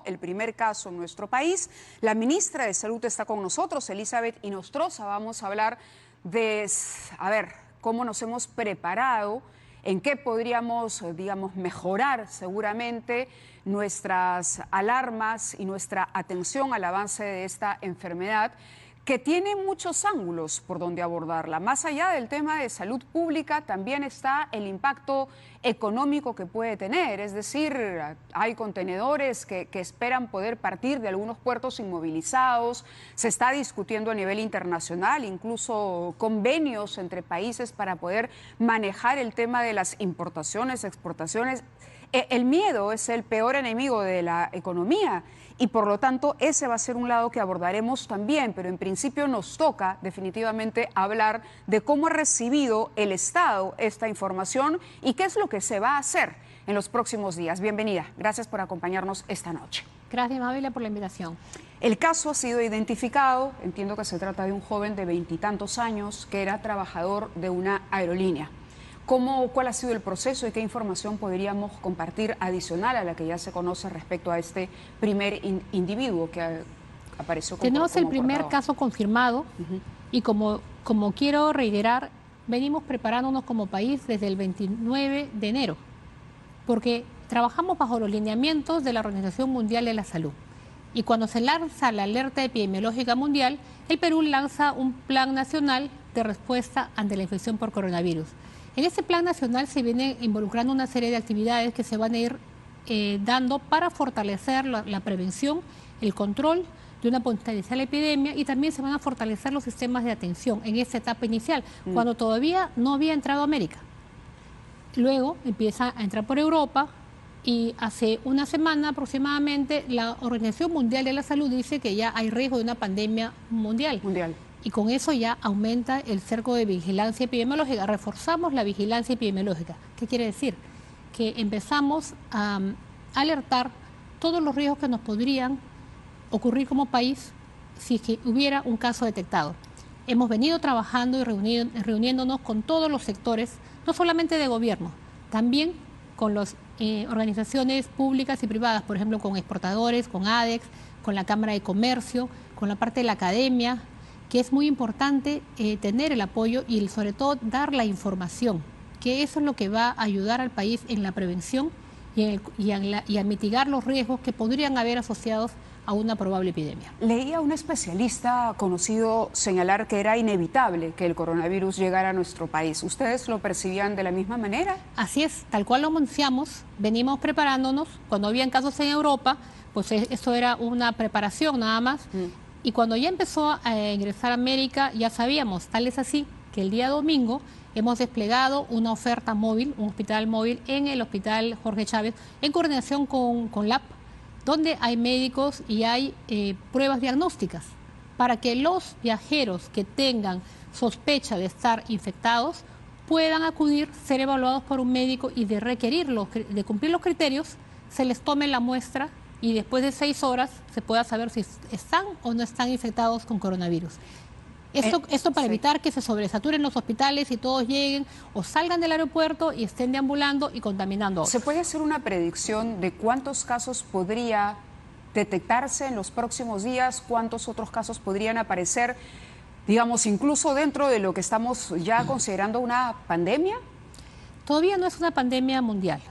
el primer caso en nuestro país. La ministra de Salud está con nosotros, Elizabeth Inostroza. Vamos a hablar de, cómo nos hemos preparado, en qué podríamos, mejorar seguramente nuestras alarmas y nuestra atención al avance de esta enfermedad, que tiene muchos ángulos por donde abordarla. Más allá del tema de salud pública, también está el impacto económico que puede tener. Es decir, hay contenedores que esperan poder partir de algunos puertos inmovilizados. Se está discutiendo a nivel internacional, incluso convenios entre países para poder manejar el tema de las importaciones, exportaciones. El miedo es el peor enemigo de la economía y por lo tanto ese va a ser un lado que abordaremos también, pero en principio nos toca definitivamente hablar de cómo ha recibido el Estado esta información y qué es lo que se va a hacer en los próximos días. Bienvenida, gracias por acompañarnos esta noche. Gracias, Mabel, por la invitación. El caso ha sido identificado, entiendo que se trata de un joven de 20 y tantos años que era trabajador de una aerolínea. ¿Cuál ha sido el proceso y qué información podríamos compartir adicional a la que ya se conoce respecto a este primer individuo que apareció como Tenemos el primer portador? caso confirmado y como quiero reiterar, venimos preparándonos como país desde el 29 de enero, porque trabajamos bajo los lineamientos de la Organización Mundial de la Salud. Y cuando se lanza la alerta epidemiológica mundial, el Perú lanza un plan nacional de respuesta ante la infección por coronavirus. En ese plan nacional se viene involucrando una serie de actividades que se van a ir dando para fortalecer la prevención, el control de una potencial epidemia y también se van a fortalecer los sistemas de atención en esta etapa inicial, cuando todavía no había entrado a América. Luego empieza a entrar por Europa y hace una semana aproximadamente la Organización Mundial de la Salud dice que ya hay riesgo de una pandemia mundial. Y con eso ya aumenta el cerco de vigilancia epidemiológica, reforzamos la vigilancia epidemiológica. ¿Qué quiere decir? Que empezamos a alertar todos los riesgos que nos podrían ocurrir como país si que hubiera un caso detectado. Hemos venido trabajando y reuniéndonos con todos los sectores, no solamente de gobierno, también con las organizaciones públicas y privadas, por ejemplo, con exportadores, con ADEX, con la Cámara de Comercio, con la parte de la academia, que es muy importante tener el apoyo y sobre todo dar la información, que eso es lo que va a ayudar al país en la prevención y a mitigar los riesgos que podrían haber asociados a una probable epidemia. Leía a un especialista conocido señalar que era inevitable que el coronavirus llegara a nuestro país. ¿Ustedes lo percibían de la misma manera? Así es, tal cual lo anunciamos, venimos preparándonos. Cuando habían casos en Europa, pues eso era una preparación nada más. Y cuando ya empezó a ingresar a América, ya sabíamos, tal es así, que el día domingo hemos desplegado una oferta móvil, un hospital móvil en el Hospital Jorge Chávez, en coordinación con LAP, donde hay médicos y hay pruebas diagnósticas, para que los viajeros que tengan sospecha de estar infectados puedan acudir, ser evaluados por un médico y de cumplir los criterios, se les tome la muestra y después de 6 horas se pueda saber si están o no están infectados con coronavirus. Esto para evitar que se sobresaturen los hospitales y todos lleguen o salgan del aeropuerto y estén deambulando y contaminando a otros. ¿Se puede hacer una predicción de cuántos casos podría detectarse en los próximos días? ¿Cuántos otros casos podrían aparecer, digamos, incluso dentro de lo que estamos ya considerando una pandemia? Todavía no es una pandemia mundial.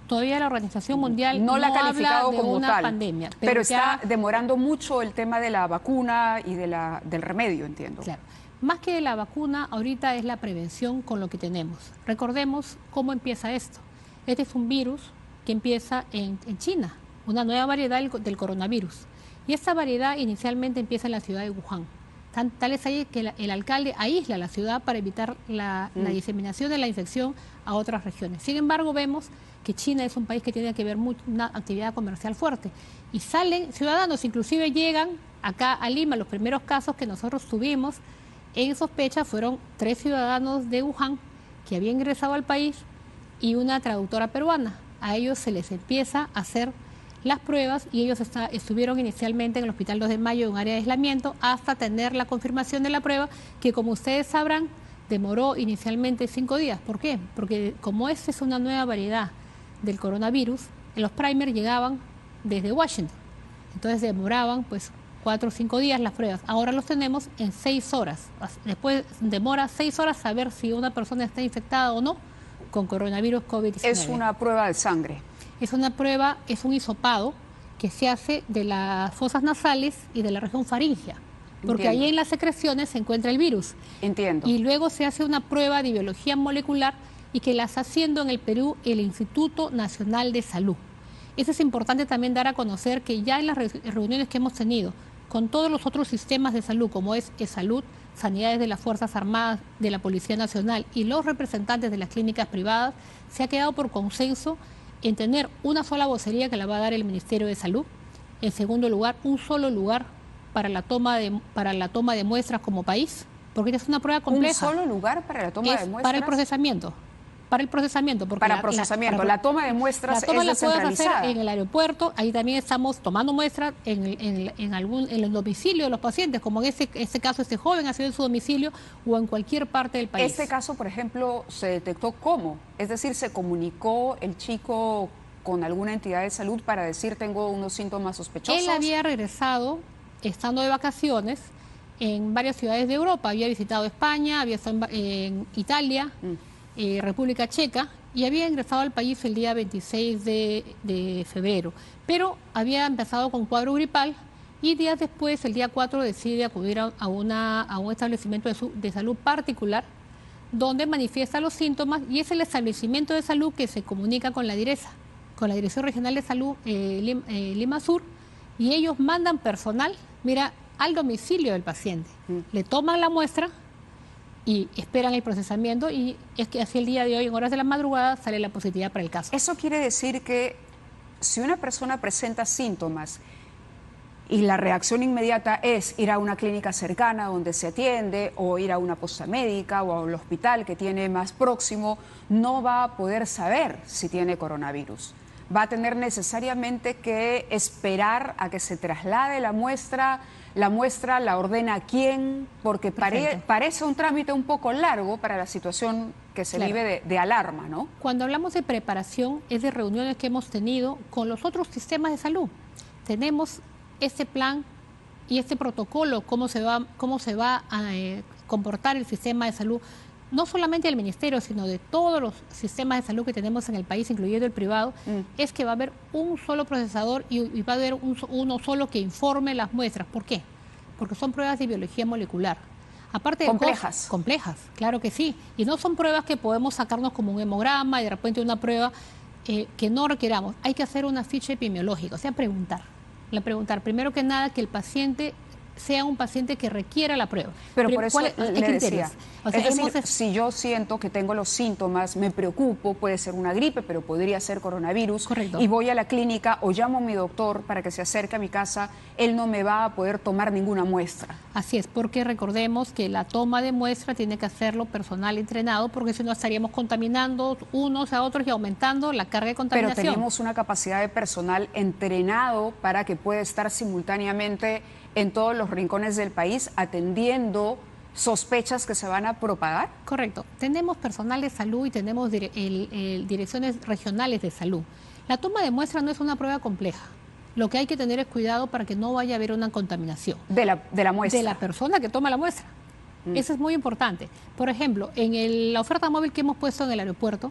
Todavía la Organización Mundial no la ha calificado habla de como una tal, pandemia. Pero está demorando mucho el tema de la vacuna y del remedio, entiendo. Claro. Más que la vacuna, ahorita es la prevención con lo que tenemos. Recordemos cómo empieza esto. Este es un virus que empieza en China, una nueva variedad del coronavirus. Y esta variedad inicialmente empieza en la ciudad de Wuhan. Tal es ahí que el alcalde aísla la ciudad para evitar la diseminación de la infección a otras regiones. Sin embargo, vemos que China es un país que tiene que ver una actividad comercial fuerte. Y salen ciudadanos, inclusive llegan acá a Lima. Los primeros casos que nosotros tuvimos en sospecha fueron 3 ciudadanos de Wuhan que habían ingresado al país y una traductora peruana. A ellos se les empieza a hacer las pruebas y ellos estuvieron inicialmente en el Hospital 2 de Mayo en un área de aislamiento hasta tener la confirmación de la prueba, que como ustedes sabrán, demoró inicialmente 5 días. ¿Por qué? Porque como esta es una nueva variedad del coronavirus, los primers llegaban desde Washington. Entonces demoraban pues 4 o 5 días las pruebas. Ahora los tenemos en 6 horas. Después demora 6 horas saber si una persona está infectada o no con coronavirus COVID-19. Es una prueba de sangre. Es una prueba, es un hisopado que se hace de las fosas nasales y de la región faríngea. Porque Entiendo. ahí en las secreciones se encuentra el virus. Entiendo. Y luego se hace una prueba de biología molecular y que la está haciendo en el Perú el Instituto Nacional de Salud. Eso es importante también dar a conocer que ya en las reuniones que hemos tenido con todos los otros sistemas de salud, como es Salud, Sanidades de las Fuerzas Armadas, de la Policía Nacional y los representantes de las clínicas privadas, se ha quedado por consenso en tener una sola vocería que la va a dar el Ministerio de Salud. En segundo lugar, un solo lugar para la toma de muestras como país, porque esta es una prueba compleja. ¿Un solo lugar para la toma de muestras? Para el procesamiento. Para el procesamiento. Porque para procesamiento. La toma de muestras es la puedes descentralizada. hacer en el aeropuerto. Ahí también estamos tomando muestras en el domicilio de los pacientes, como en este caso este joven ha sido en su domicilio o en cualquier parte del país. Este caso, por ejemplo, ¿se detectó cómo? Es decir, ¿se comunicó el chico con alguna entidad de salud para decir tengo unos síntomas sospechosos? Él había regresado, estando de vacaciones, en varias ciudades de Europa. Había visitado España, había estado en Italia, República Checa, y había ingresado al país el día 26 de febrero. Pero había empezado con cuadro gripal y días después, el día 4, decide acudir a un establecimiento de salud particular donde manifiesta los síntomas, y es el establecimiento de salud que se comunica con la DIRESA, con la Dirección Regional de Salud Lima Sur, y ellos mandan personal, al domicilio del paciente. Le toman la muestra y esperan el procesamiento, y es que así el día de hoy, en horas de la madrugada, sale la positividad para el caso. Eso quiere decir que si una persona presenta síntomas y la reacción inmediata es ir a una clínica cercana donde se atiende, o ir a una posta médica o al hospital que tiene más próximo, no va a poder saber si tiene coronavirus. Va a tener necesariamente que esperar a que se traslade la muestra la ordena quién, porque parece un trámite un poco largo para la situación que se vive de alarma, ¿no? Cuando hablamos de preparación, es de reuniones que hemos tenido con los otros sistemas de salud. Tenemos este plan y este protocolo, cómo se va a comportar el sistema de salud, no solamente del Ministerio, sino de todos los sistemas de salud que tenemos en el país, incluyendo el privado, es que va a haber un solo procesador y va a haber uno solo que informe las muestras. ¿Por qué? Porque son pruebas de biología molecular. Aparte de complejas, claro que sí. Y no son pruebas que podemos sacarnos como un hemograma y de repente una prueba que no requeramos. Hay que hacer una ficha epidemiológica, o sea, preguntar. Primero que nada, que el paciente sea un paciente que requiera la prueba. Pero por eso le decía, o sea, es decir, si yo siento que tengo los síntomas, me preocupo, puede ser una gripe, pero podría ser coronavirus. Correcto. Y voy a la clínica o llamo a mi doctor para que se acerque a mi casa, él no me va a poder tomar ninguna muestra. Así es, porque recordemos que la toma de muestra tiene que hacerlo personal entrenado, porque si no estaríamos contaminando unos a otros y aumentando la carga de contaminación. Pero tenemos una capacidad de personal entrenado para que pueda estar simultáneamente en todos los rincones del país atendiendo sospechas que se van a propagar. Correcto. Tenemos personal de salud y tenemos direcciones regionales de salud. La toma de muestra no es una prueba compleja. Lo que hay que tener es cuidado para que no vaya a haber una contaminación. De la muestra. De la persona que toma la muestra. Eso es muy importante. Por ejemplo, en la oferta móvil que hemos puesto en el aeropuerto,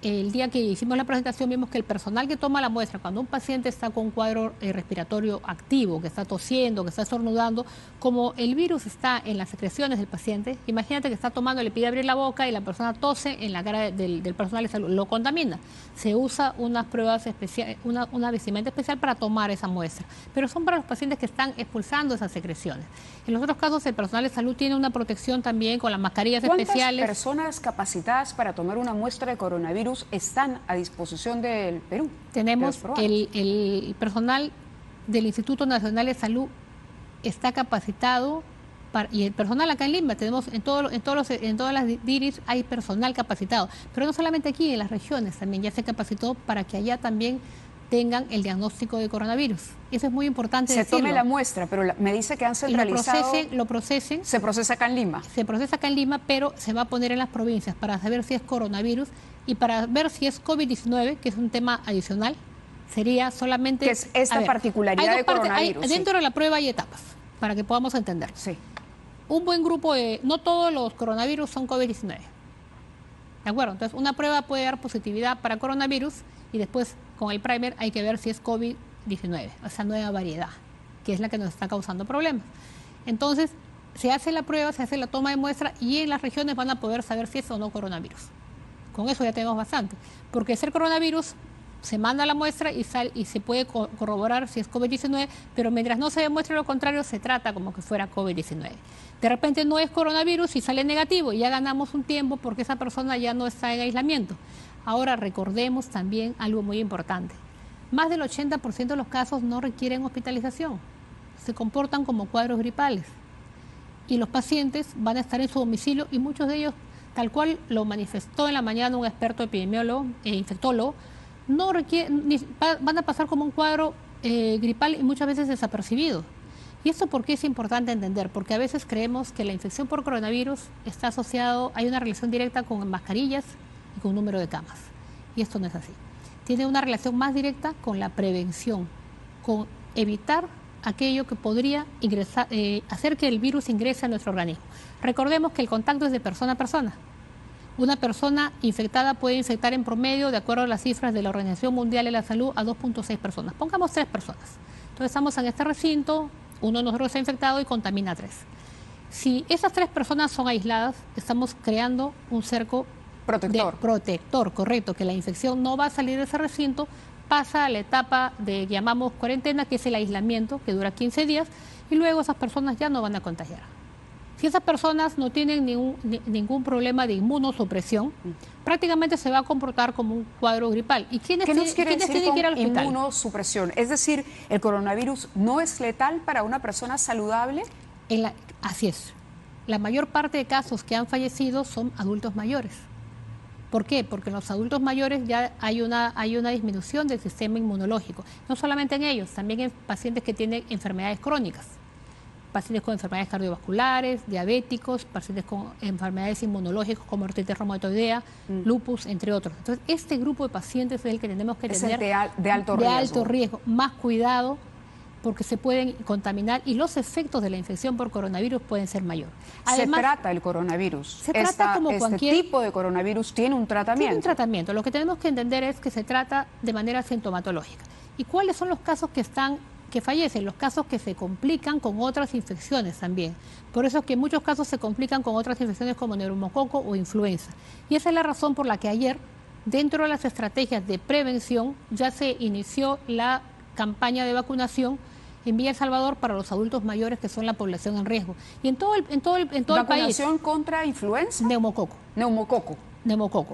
el día que hicimos la presentación vimos que el personal que toma la muestra, cuando un paciente está con un cuadro respiratorio activo, que está tosiendo, que está estornudando, como el virus está en las secreciones del paciente, imagínate que está tomando, le pide abrir la boca y la persona tose en la cara del personal de salud, lo contamina. Se usa unas pruebas especiales, una vestimenta especial para tomar esa muestra, pero son para los pacientes que están expulsando esas secreciones. En los otros casos, el personal de salud tiene una protección también con las mascarillas especiales. ¿Cuántas personas capacitadas para tomar una muestra de coronavirus están a disposición del Perú? Tenemos el personal del Instituto Nacional de Salud está capacitado y el personal acá en Lima tenemos en todas las DIRIS hay personal capacitado, pero no solamente aquí, en las regiones también ya se capacitó para que allá también tengan el diagnóstico de coronavirus. Eso es muy importante decirlo. Se tome la muestra, pero me dice que han centralizado. Lo procesen. Se procesa acá en Lima. Se procesa acá en Lima, pero se va a poner en las provincias para saber si es coronavirus y para ver si es COVID-19, que es un tema adicional, Sería solamente... ¿Qué es esta particularidad de coronavirus? Dentro de la prueba hay etapas, para que podamos entender. Sí. Un buen grupo de... No todos los coronavirus son COVID-19. ¿De acuerdo? Entonces, una prueba puede dar positividad para coronavirus y después, con el primer, hay que ver si es COVID-19, esa nueva variedad, que es la que nos está causando problemas. Entonces, se hace la prueba, se hace la toma de muestra y en las regiones van a poder saber si es o no coronavirus. Con eso ya tenemos bastante. Porque ser coronavirus, se manda la muestra y se puede corroborar si es COVID-19, pero mientras no se demuestre lo contrario, se trata como que fuera COVID-19. De repente no es coronavirus y sale negativo y ya ganamos un tiempo porque esa persona ya no está en aislamiento. Ahora recordemos también algo muy importante. Más del 80% de los casos no requieren hospitalización. Se comportan como cuadros gripales. Y los pacientes van a estar en su domicilio y muchos de ellos, tal cual lo manifestó en la mañana un experto epidemiólogo e infectólogo, no van a pasar como un cuadro gripal y muchas veces desapercibido. ¿Y esto por qué es importante entender? Porque a veces creemos que la infección por coronavirus está asociado, hay una relación directa con mascarillas y con número de camas. Y esto no es así. Tiene una relación más directa con la prevención, con evitar aquello que podría hacer que el virus ingrese a nuestro organismo. Recordemos que el contacto es de persona a persona. Una persona infectada puede infectar en promedio, de acuerdo a las cifras de la Organización Mundial de la Salud, a 2.6 personas. Pongamos 3 personas. Entonces estamos en este recinto, uno de nosotros está infectado y contamina a 3. Si esas 3 personas son aisladas, estamos creando un cerco protector, correcto, que la infección no va a salir de ese recinto, pasa a la etapa de llamamos cuarentena, que es el aislamiento, que dura 15 días, y luego esas personas ya no van a contagiar. Si esas personas no tienen ningún problema de inmunosupresión, prácticamente se va a comportar como un cuadro gripal. ¿Y quiénes tienen que ir al hospital? Inmunosupresión, es decir, ¿el coronavirus no es letal para una persona saludable? Así es. La mayor parte de casos que han fallecido son adultos mayores. ¿Por qué? Porque en los adultos mayores ya hay una disminución del sistema inmunológico. No solamente en ellos, también en pacientes que tienen enfermedades crónicas. Pacientes con enfermedades cardiovasculares, diabéticos, pacientes con enfermedades inmunológicas como artritis reumatoidea, lupus, entre otros. Entonces, este grupo de pacientes es el que tenemos que tener de alto riesgo, más cuidado, porque se pueden contaminar y los efectos de la infección por coronavirus pueden ser mayores. Además, ¿se trata el coronavirus? Se trata como cualquier tipo de coronavirus tiene un tratamiento. Tiene un tratamiento. Lo que tenemos que entender es que se trata de manera sintomatológica. ¿Y cuáles son los casos que fallecen? Los casos que se complican con otras infecciones también. Por eso es que en muchos casos se complican con otras infecciones como neumococo o influenza. Y esa es la razón por la que ayer, dentro de las estrategias de prevención, ya se inició la campaña de vacunación en Villa El Salvador para los adultos mayores, que son la población en riesgo. Y en todo el país. ¿Vacunación contra influenza? Neumococo.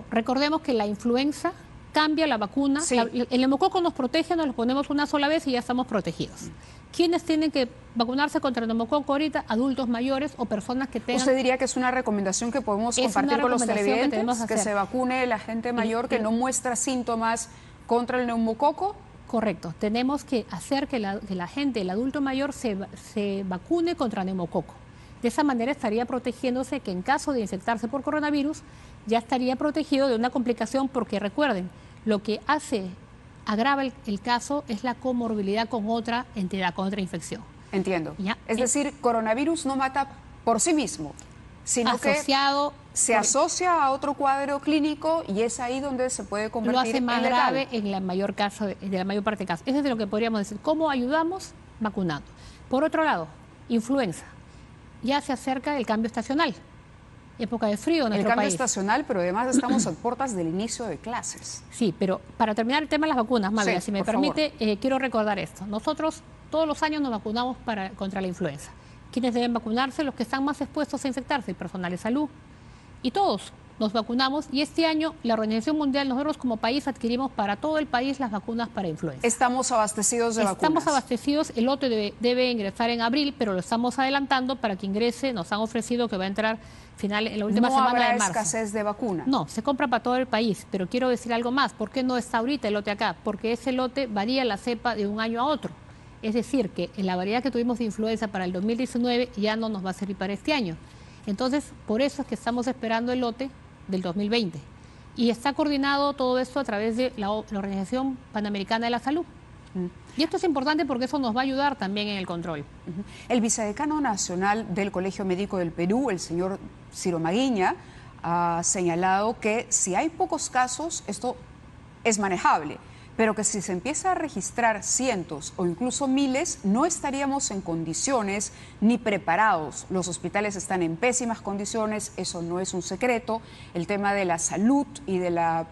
Recordemos que la influenza cambia la vacuna. Sí. El neumococo nos protege, nos lo ponemos una sola vez y ya estamos protegidos. ¿Quiénes tienen que vacunarse contra el neumococo ahorita? Adultos mayores o personas que tengan... ¿Usted diría que es una recomendación que podemos compartir con los televidentes? Que se vacune la gente mayor que no muestra síntomas contra el neumococo. Correcto. Tenemos que hacer que la gente, el adulto mayor, se vacune contra neumococo. De esa manera estaría protegiéndose que en caso de infectarse por coronavirus ya estaría protegido de una complicación, porque recuerden, lo que agrava el caso es la comorbilidad con otra entidad, con otra infección. Entiendo. ¿Ya? Es decir, coronavirus no mata por sí mismo, sino que se asocia a otro cuadro clínico y es ahí donde se puede convertir en letal. Lo hace más grave en la mayor parte de casos. Eso es de lo que podríamos decir. ¿Cómo ayudamos? Vacunando. Por otro lado, influenza. Ya se acerca el cambio estacional. Época de frío en nuestro país. El cambio estacional, pero además estamos a puertas del inicio de clases. Sí, pero para terminar el tema de las vacunas, Mávila, si me permite, quiero recordar esto. Nosotros todos los años nos vacunamos contra la influenza. ¿Quiénes deben vacunarse? Los que están más expuestos a infectarse, el personal de salud. Y todos nos vacunamos, y este año la Organización Mundial, nosotros como país adquirimos para todo el país las vacunas para influenza. ¿Estamos abastecidos de vacunas? Estamos abastecidos, el lote debe ingresar en abril, pero lo estamos adelantando para que ingrese. Nos han ofrecido que va a entrar en la última semana de marzo. ¿No habrá escasez de vacunas? No, se compra para todo el país, pero quiero decir algo más. ¿Por qué no está ahorita el lote acá? Porque ese lote varía la cepa de un año a otro. Es decir, que en la variedad que tuvimos de influenza para el 2019 ya no nos va a servir para este año. Entonces, por eso es que estamos esperando el lote del 2020. Y está coordinado todo esto a través de la Organización Panamericana de la Salud. Y esto es importante porque eso nos va a ayudar también en el control. El vicedecano nacional del Colegio Médico del Perú, el señor Ciro Maguiña, ha señalado que si hay pocos casos, esto es manejable, pero que si se empieza a registrar cientos o incluso miles, no estaríamos en condiciones ni preparados. Los hospitales están en pésimas condiciones, eso no es un secreto. El tema de la salud y de la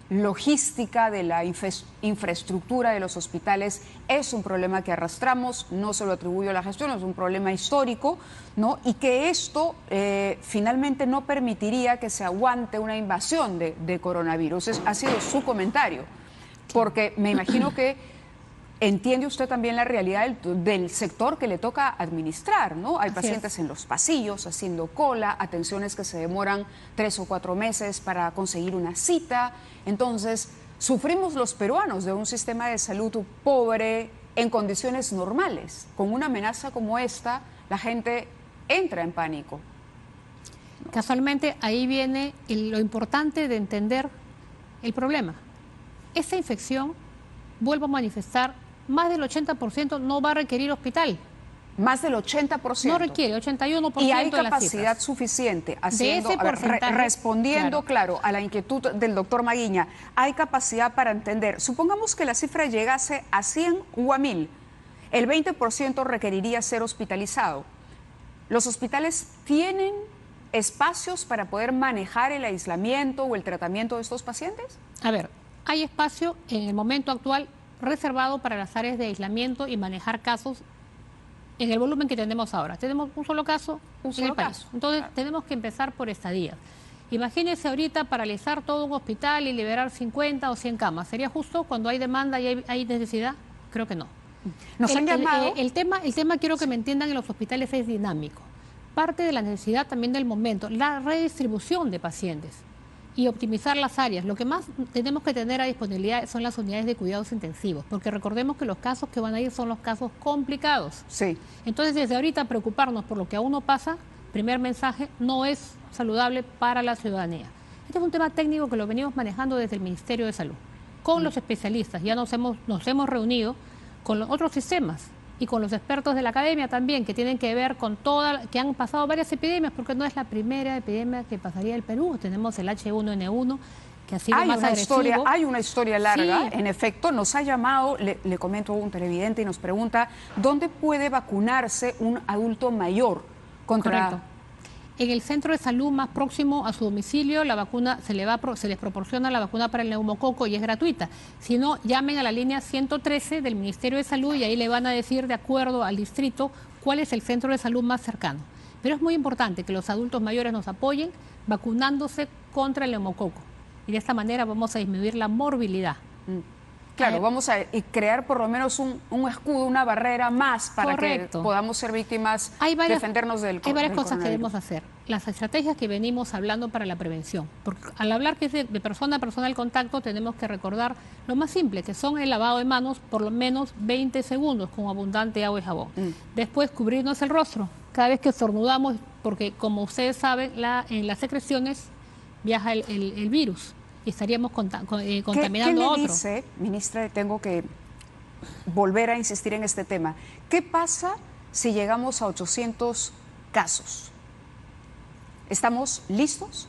logística, de la infraestructura de los hospitales es un problema que arrastramos, no se lo atribuyo a la gestión, es un problema histórico, ¿no? Y que esto finalmente no permitiría que se aguante una invasión de coronavirus. Ha sido su comentario, porque me imagino que entiende usted también la realidad del sector que le toca administrar, ¿no? Hay pacientes en los pasillos haciendo cola, atenciones que se demoran 3 o 4 meses para conseguir una cita. Entonces, sufrimos los peruanos de un sistema de salud pobre en condiciones normales. Con una amenaza como esta, la gente entra en pánico. Casualmente, ahí viene lo importante de entender el problema. Esta infección, vuelvo a manifestar, más del 80% no va a requerir hospital. Más del 80%. No requiere, 81%. Y hay capacidad suficiente, respondiendo, claro, a la inquietud del doctor Maguiña, hay capacidad para entender. Supongamos que la cifra llegase a 100 o a 1000, el 20% requeriría ser hospitalizado. ¿Los hospitales tienen espacios para poder manejar el aislamiento o el tratamiento de estos pacientes? A ver, hay espacio en el momento actual reservado para las áreas de aislamiento y manejar casos en el volumen que tenemos ahora. Tenemos un solo caso en el país. Entonces, tenemos que empezar por estadías. Imagínense ahorita paralizar todo un hospital y liberar 50 o 100 camas. ¿Sería justo cuando hay demanda y hay necesidad? Creo que no. Nos han llamado... el tema quiero que me entiendan, en los hospitales es dinámico. Parte de la necesidad también del momento, la redistribución de pacientes y optimizar las áreas. Lo que más tenemos que tener a disponibilidad son las unidades de cuidados intensivos, porque recordemos que los casos que van a ir son los casos complicados. Sí. Entonces, desde ahorita preocuparnos por lo que aún no pasa, primer mensaje, no es saludable para la ciudadanía. Este es un tema técnico que lo venimos manejando desde el Ministerio de Salud, con los especialistas. Ya nos hemos reunido con los otros sistemas y con los expertos de la academia también, que tienen que ver con que han pasado varias epidemias, porque no es la primera epidemia que pasaría el Perú. Tenemos el H1N1, que ha sido más agresivo. Hay una historia larga, sí. En efecto. Nos ha llamado, le comento a un televidente y nos pregunta, ¿dónde puede vacunarse un adulto mayor contra...? Correcto. En el centro de salud más próximo a su domicilio, la vacuna se les proporciona la vacuna para el neumococo y es gratuita. Si no, llamen a la línea 113 del Ministerio de Salud y ahí le van a decir, de acuerdo al distrito, cuál es el centro de salud más cercano. Pero es muy importante que los adultos mayores nos apoyen vacunándose contra el neumococo. Y de esta manera vamos a disminuir la morbilidad. Claro, vamos a crear por lo menos un escudo, una barrera más para Correcto. que podamos ser víctimas, defendernos del coronavirus. Hay varias cosas que debemos hacer. Las estrategias que venimos hablando para la prevención. Porque al hablar que es de persona a persona el contacto, tenemos que recordar lo más simple, que son el lavado de manos por lo menos 20 segundos con abundante agua y jabón. Después, cubrirnos el rostro cada vez que estornudamos, porque como ustedes saben, en las secreciones viaja el virus. Y estaríamos contaminando a otro. ¿Qué le dice, ministra? Tengo que volver a insistir en este tema. ¿Qué pasa si llegamos a 800 casos? ¿Estamos listos?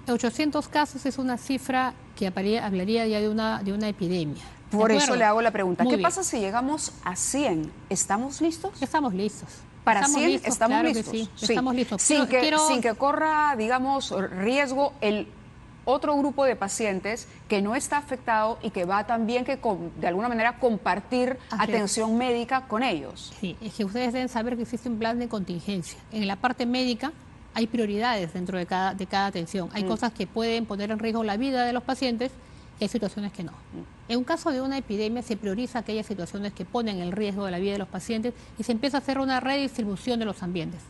800 casos es una cifra que hablaría ya de una epidemia. Por eso le hago la pregunta. Muy ¿Qué bien. pasa si llegamos a 100? ¿Estamos listos? Estamos listos. Para estamos 100 listos, estamos claro listos. Que sí, estamos listos. Sin que corra, digamos, riesgo el otro grupo de pacientes que no está afectado y que va también de alguna manera compartir atención médica con ellos. Sí, es que ustedes deben saber que existe un plan de contingencia. En la parte médica hay prioridades dentro de cada atención. Hay cosas que pueden poner en riesgo la vida de los pacientes y hay situaciones que no. En un caso de una epidemia se prioriza aquellas situaciones que ponen en riesgo de la vida de los pacientes y se empieza a hacer una redistribución de los ambientes.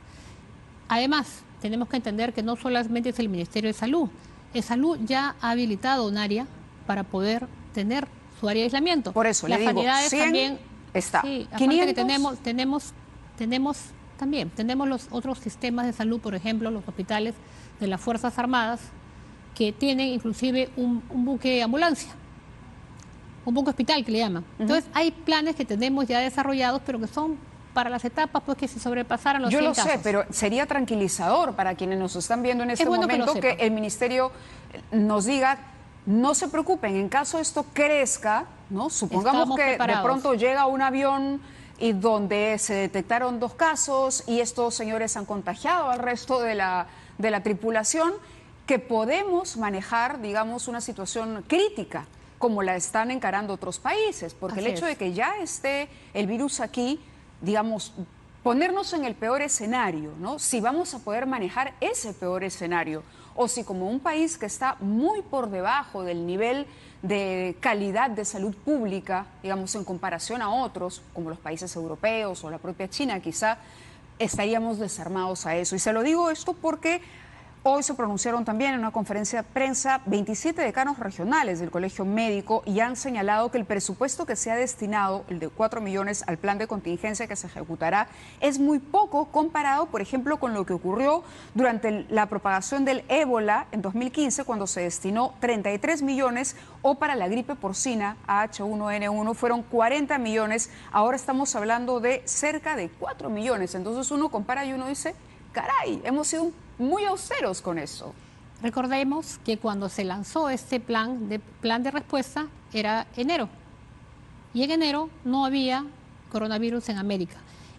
Además, tenemos que entender que no solamente es el Ministerio de Salud. El Salud ya ha habilitado un área para poder tener su área de aislamiento. Por eso las le digo, sanidades 100 también está. Sí, 500 que tenemos los otros sistemas de salud, por ejemplo, los hospitales de las Fuerzas Armadas, que tienen inclusive un buque de ambulancia, un buque hospital que le llaman. Entonces hay planes que tenemos ya desarrollados, pero que son para las etapas pues que se sobrepasaran los 100 casos. Yo lo sé, pero sería tranquilizador para quienes nos están viendo en este momento que el ministerio nos diga: no se preocupen, en caso esto crezca, ¿no? Supongamos que de pronto llega un avión y donde se detectaron 2 casos y estos señores han contagiado al resto de la tripulación, que podemos manejar, digamos, una situación crítica como la están encarando otros países, porque el hecho de que ya esté el virus aquí, digamos, ponernos en el peor escenario, ¿no? Si vamos a poder manejar ese peor escenario, o si como un país que está muy por debajo del nivel de calidad de salud pública, digamos, en comparación a otros, como los países europeos o la propia China, quizá estaríamos desarmados a eso. Y se lo digo esto porque hoy se pronunciaron también en una conferencia de prensa 27 decanos regionales del Colegio Médico y han señalado que el presupuesto que se ha destinado, el de 4 millones al plan de contingencia que se ejecutará, es muy poco comparado, por ejemplo, con lo que ocurrió durante la propagación del ébola en 2015, cuando se destinó 33 millones, o para la gripe porcina H1N1 fueron 40 millones. Ahora estamos hablando de cerca de 4 millones. Entonces uno compara y uno dice: caray, hemos sido muy austeros con eso. Recordemos que cuando se lanzó este plan de respuesta era enero. Y en enero no había coronavirus en América.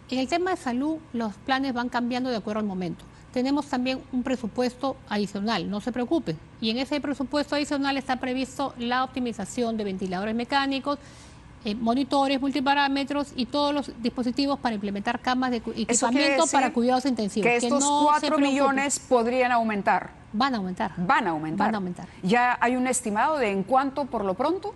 En el tema de salud, los planes van cambiando de acuerdo al momento. Tenemos también un presupuesto adicional, no se preocupen. Y en ese presupuesto adicional está previsto la optimización de ventiladores mecánicos, monitores, multiparámetros y todos los dispositivos para implementar camas de equipamiento para cuidados intensivos. Que estos 4 millones podrían aumentar. Van a aumentar. Van a aumentar. Van a aumentar. ¿Ya hay un estimado de en cuánto por lo pronto?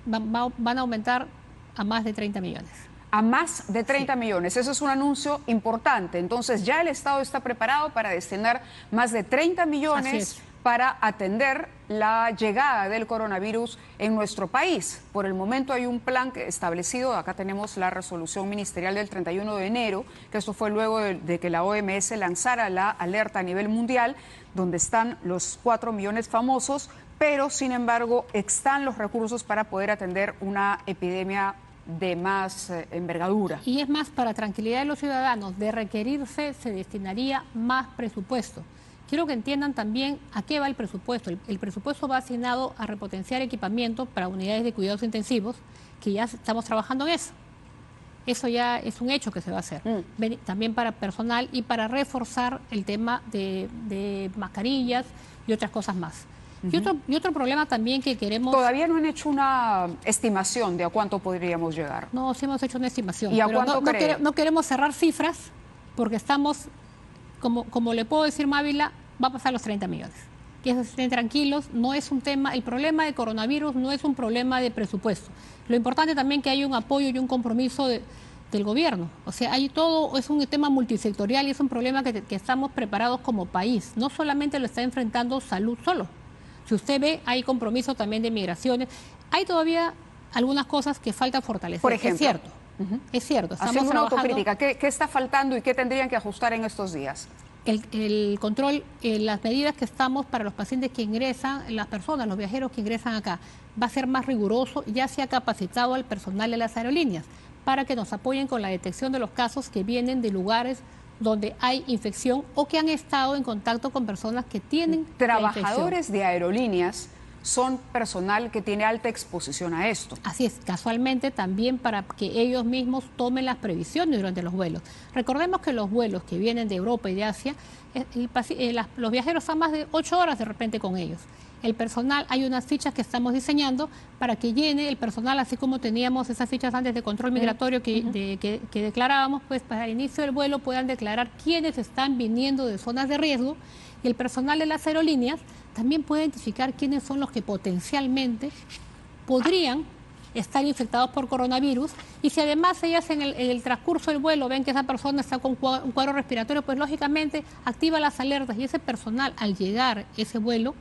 Van a aumentar a más de 30 millones. A más de 30 millones. Eso es un anuncio importante. Entonces ya el Estado está preparado para destinar más de 30 millones para atender la llegada del coronavirus en nuestro país. Por el momento hay un plan establecido, acá tenemos la resolución ministerial del 31 de enero, que esto fue luego de que la OMS lanzara la alerta a nivel mundial, donde están los 4 millones famosos, pero sin embargo están los recursos para poder atender una epidemia de más envergadura. Y es más, para tranquilidad de los ciudadanos, de requerirse se destinaría más presupuesto. Quiero que entiendan también a qué va el presupuesto. El presupuesto va asignado a repotenciar equipamiento para unidades de cuidados intensivos, que ya estamos trabajando en eso. Eso ya es un hecho que se va a hacer. También para personal y para reforzar el tema de mascarillas y otras cosas más. Y otro problema también que queremos... Todavía no han hecho una estimación de a cuánto podríamos llegar. No, sí hemos hecho una estimación. ¿Y a pero cuánto no queremos cerrar cifras porque estamos, como le puedo decir Mávila, va a pasar los 30 millones. Que estén tranquilos, no es un tema, el problema de coronavirus no es un problema de presupuesto. Lo importante también que hay un apoyo y un compromiso del gobierno. O sea, hay todo, es un tema multisectorial y es un problema que estamos preparados como país. No solamente lo está enfrentando salud solo. Si usted ve, hay compromiso también de migraciones. Hay todavía algunas cosas que falta fortalecer. Por ejemplo. Es cierto. Es cierto. Haciendo una autocrítica, ¿qué está faltando y qué tendrían que ajustar en estos días? El control, las medidas que estamos para los pacientes que ingresan, las personas, los viajeros que ingresan acá, va a ser más riguroso. Ya se ha capacitado al personal de las aerolíneas para que nos apoyen con la detección de los casos que vienen de lugares donde hay infección o que han estado en contacto con personas que tienen trabajadores de aerolíneas son personal que tiene alta exposición a esto. Así es, casualmente también para que ellos mismos tomen las previsiones durante los vuelos. Recordemos que los vuelos que vienen de Europa y de Asia, los viajeros están más de 8 horas de repente con ellos. El personal, hay unas fichas que estamos diseñando para que llene el personal, así como teníamos esas fichas antes de control migratorio que declarábamos, pues para el inicio del vuelo puedan declarar quiénes están viniendo de zonas de riesgo, y el personal de las aerolíneas también puede identificar quiénes son los que potencialmente podrían estar infectados por coronavirus, y si además ellas en el transcurso del vuelo ven que esa persona está con un cuadro respiratorio, pues lógicamente activa las alertas, y ese personal al llegar ese vuelo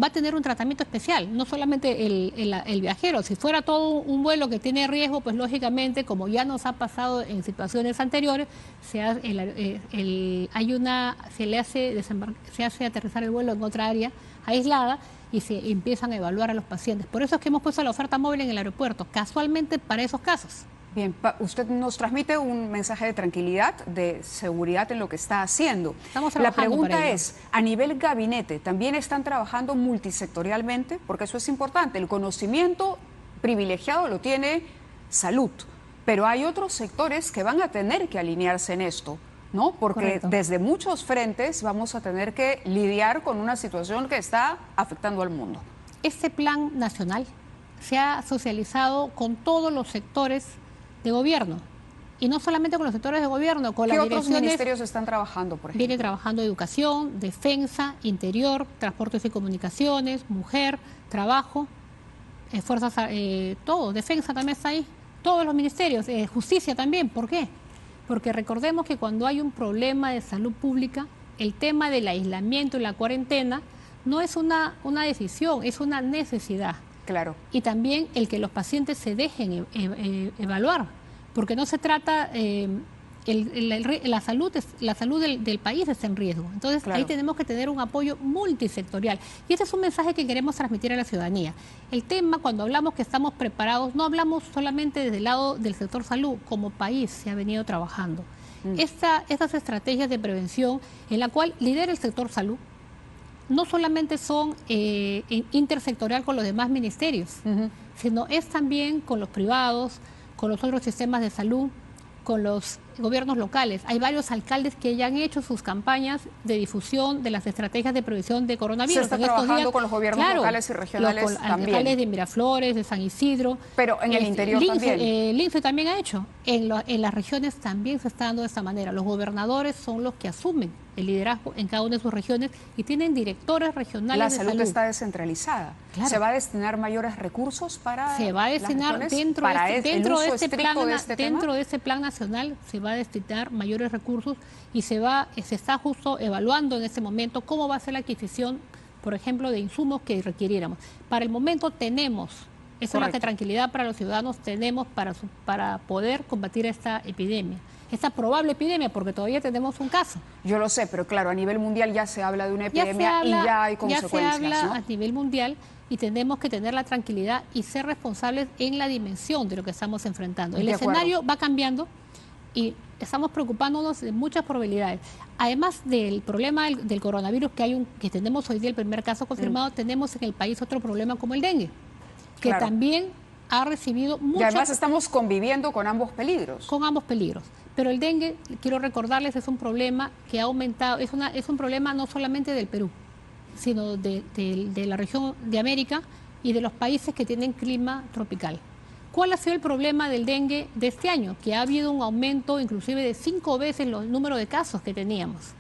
va a tener un tratamiento especial, no solamente el viajero. Si fuera todo un vuelo que tiene riesgo, pues lógicamente, como ya nos ha pasado en situaciones anteriores, se hace aterrizar el vuelo en otra área aislada y se empiezan a evaluar a los pacientes. Por eso es que hemos puesto la oferta móvil en el aeropuerto, casualmente para esos casos. Bien, usted nos transmite un mensaje de tranquilidad, de seguridad en lo que está haciendo. Estamos La trabajando para pregunta ello. es, a nivel gabinete, ¿también están trabajando multisectorialmente? Porque eso es importante. El conocimiento privilegiado lo tiene salud, pero hay otros sectores que van a tener que alinearse en esto, ¿no? Porque Correcto. desde muchos frentes vamos a tener que lidiar con una situación que está afectando al mundo. Este plan nacional se ha socializado con todos los sectores de gobierno, y no solamente con los sectores de gobierno, con ¿Qué las otros direcciones. ministerios están trabajando, por ejemplo? Viene trabajando educación, defensa, interior, transportes y comunicaciones, mujer, trabajo, fuerzas, todo, defensa también está ahí, todos los ministerios, justicia también. ¿Por qué? Porque recordemos que cuando hay un problema de salud pública, el tema del aislamiento y la cuarentena no es una decisión, es una necesidad. Claro. Y también el que los pacientes se dejen evaluar, porque no se trata, la salud del país está en riesgo. Entonces, Claro. ahí tenemos que tener un apoyo multisectorial. Y este es un mensaje que queremos transmitir a la ciudadanía. El tema, cuando hablamos que estamos preparados, no hablamos solamente desde el lado del sector salud, como país se ha venido trabajando. Estas estrategias de prevención, en la cual lidera el sector salud, no solamente son intersectorial con los demás ministerios, sino es también con los privados, con los otros sistemas de salud, con los gobiernos locales. Hay varios alcaldes que ya han hecho sus campañas de difusión de las estrategias de prevención de coronavirus. Se está En estos trabajando días, con los gobiernos locales y regionales también. Alcaldes de Miraflores, de San Isidro. Pero en el interior también. El INSE también ha hecho. En las regiones también se está dando de esta manera. Los gobernadores son los que asumen el liderazgo en cada una de sus regiones y tienen directores regionales La de salud salud. está descentralizada. Claro. ¿Se va a destinar mayores recursos para Se va a las destinar regiones? dentro ¿Para de el uso este estricto de este tema? dentro de este plan nacional se va a destinar mayores recursos y se está justo evaluando en este momento cómo va a ser la adquisición, por ejemplo, de insumos que requiriéramos. Para el momento tenemos, eso es la que tranquilidad para los ciudadanos tenemos para poder combatir esta epidemia. Esta probable epidemia, porque todavía tenemos un caso. Yo lo sé, pero claro, a nivel mundial ya se habla de una epidemia y ya hay consecuencias. Ya se habla ¿no? a nivel mundial y tenemos que tener la tranquilidad y ser responsables en la dimensión de lo que estamos enfrentando. El escenario va cambiando y estamos preocupándonos de muchas probabilidades. Además del problema del coronavirus que tenemos hoy día, el primer caso confirmado, tenemos en el país otro problema como el dengue, que también ha recibido mucho. Y además estamos conviviendo con ambos peligros. Con ambos peligros. Pero el dengue, quiero recordarles, es un problema que ha aumentado, es un problema no solamente del Perú, sino de la región de América y de los países que tienen clima tropical. ¿Cuál ha sido el problema del dengue de este año? Que ha habido un aumento inclusive de 5 veces el número de casos que teníamos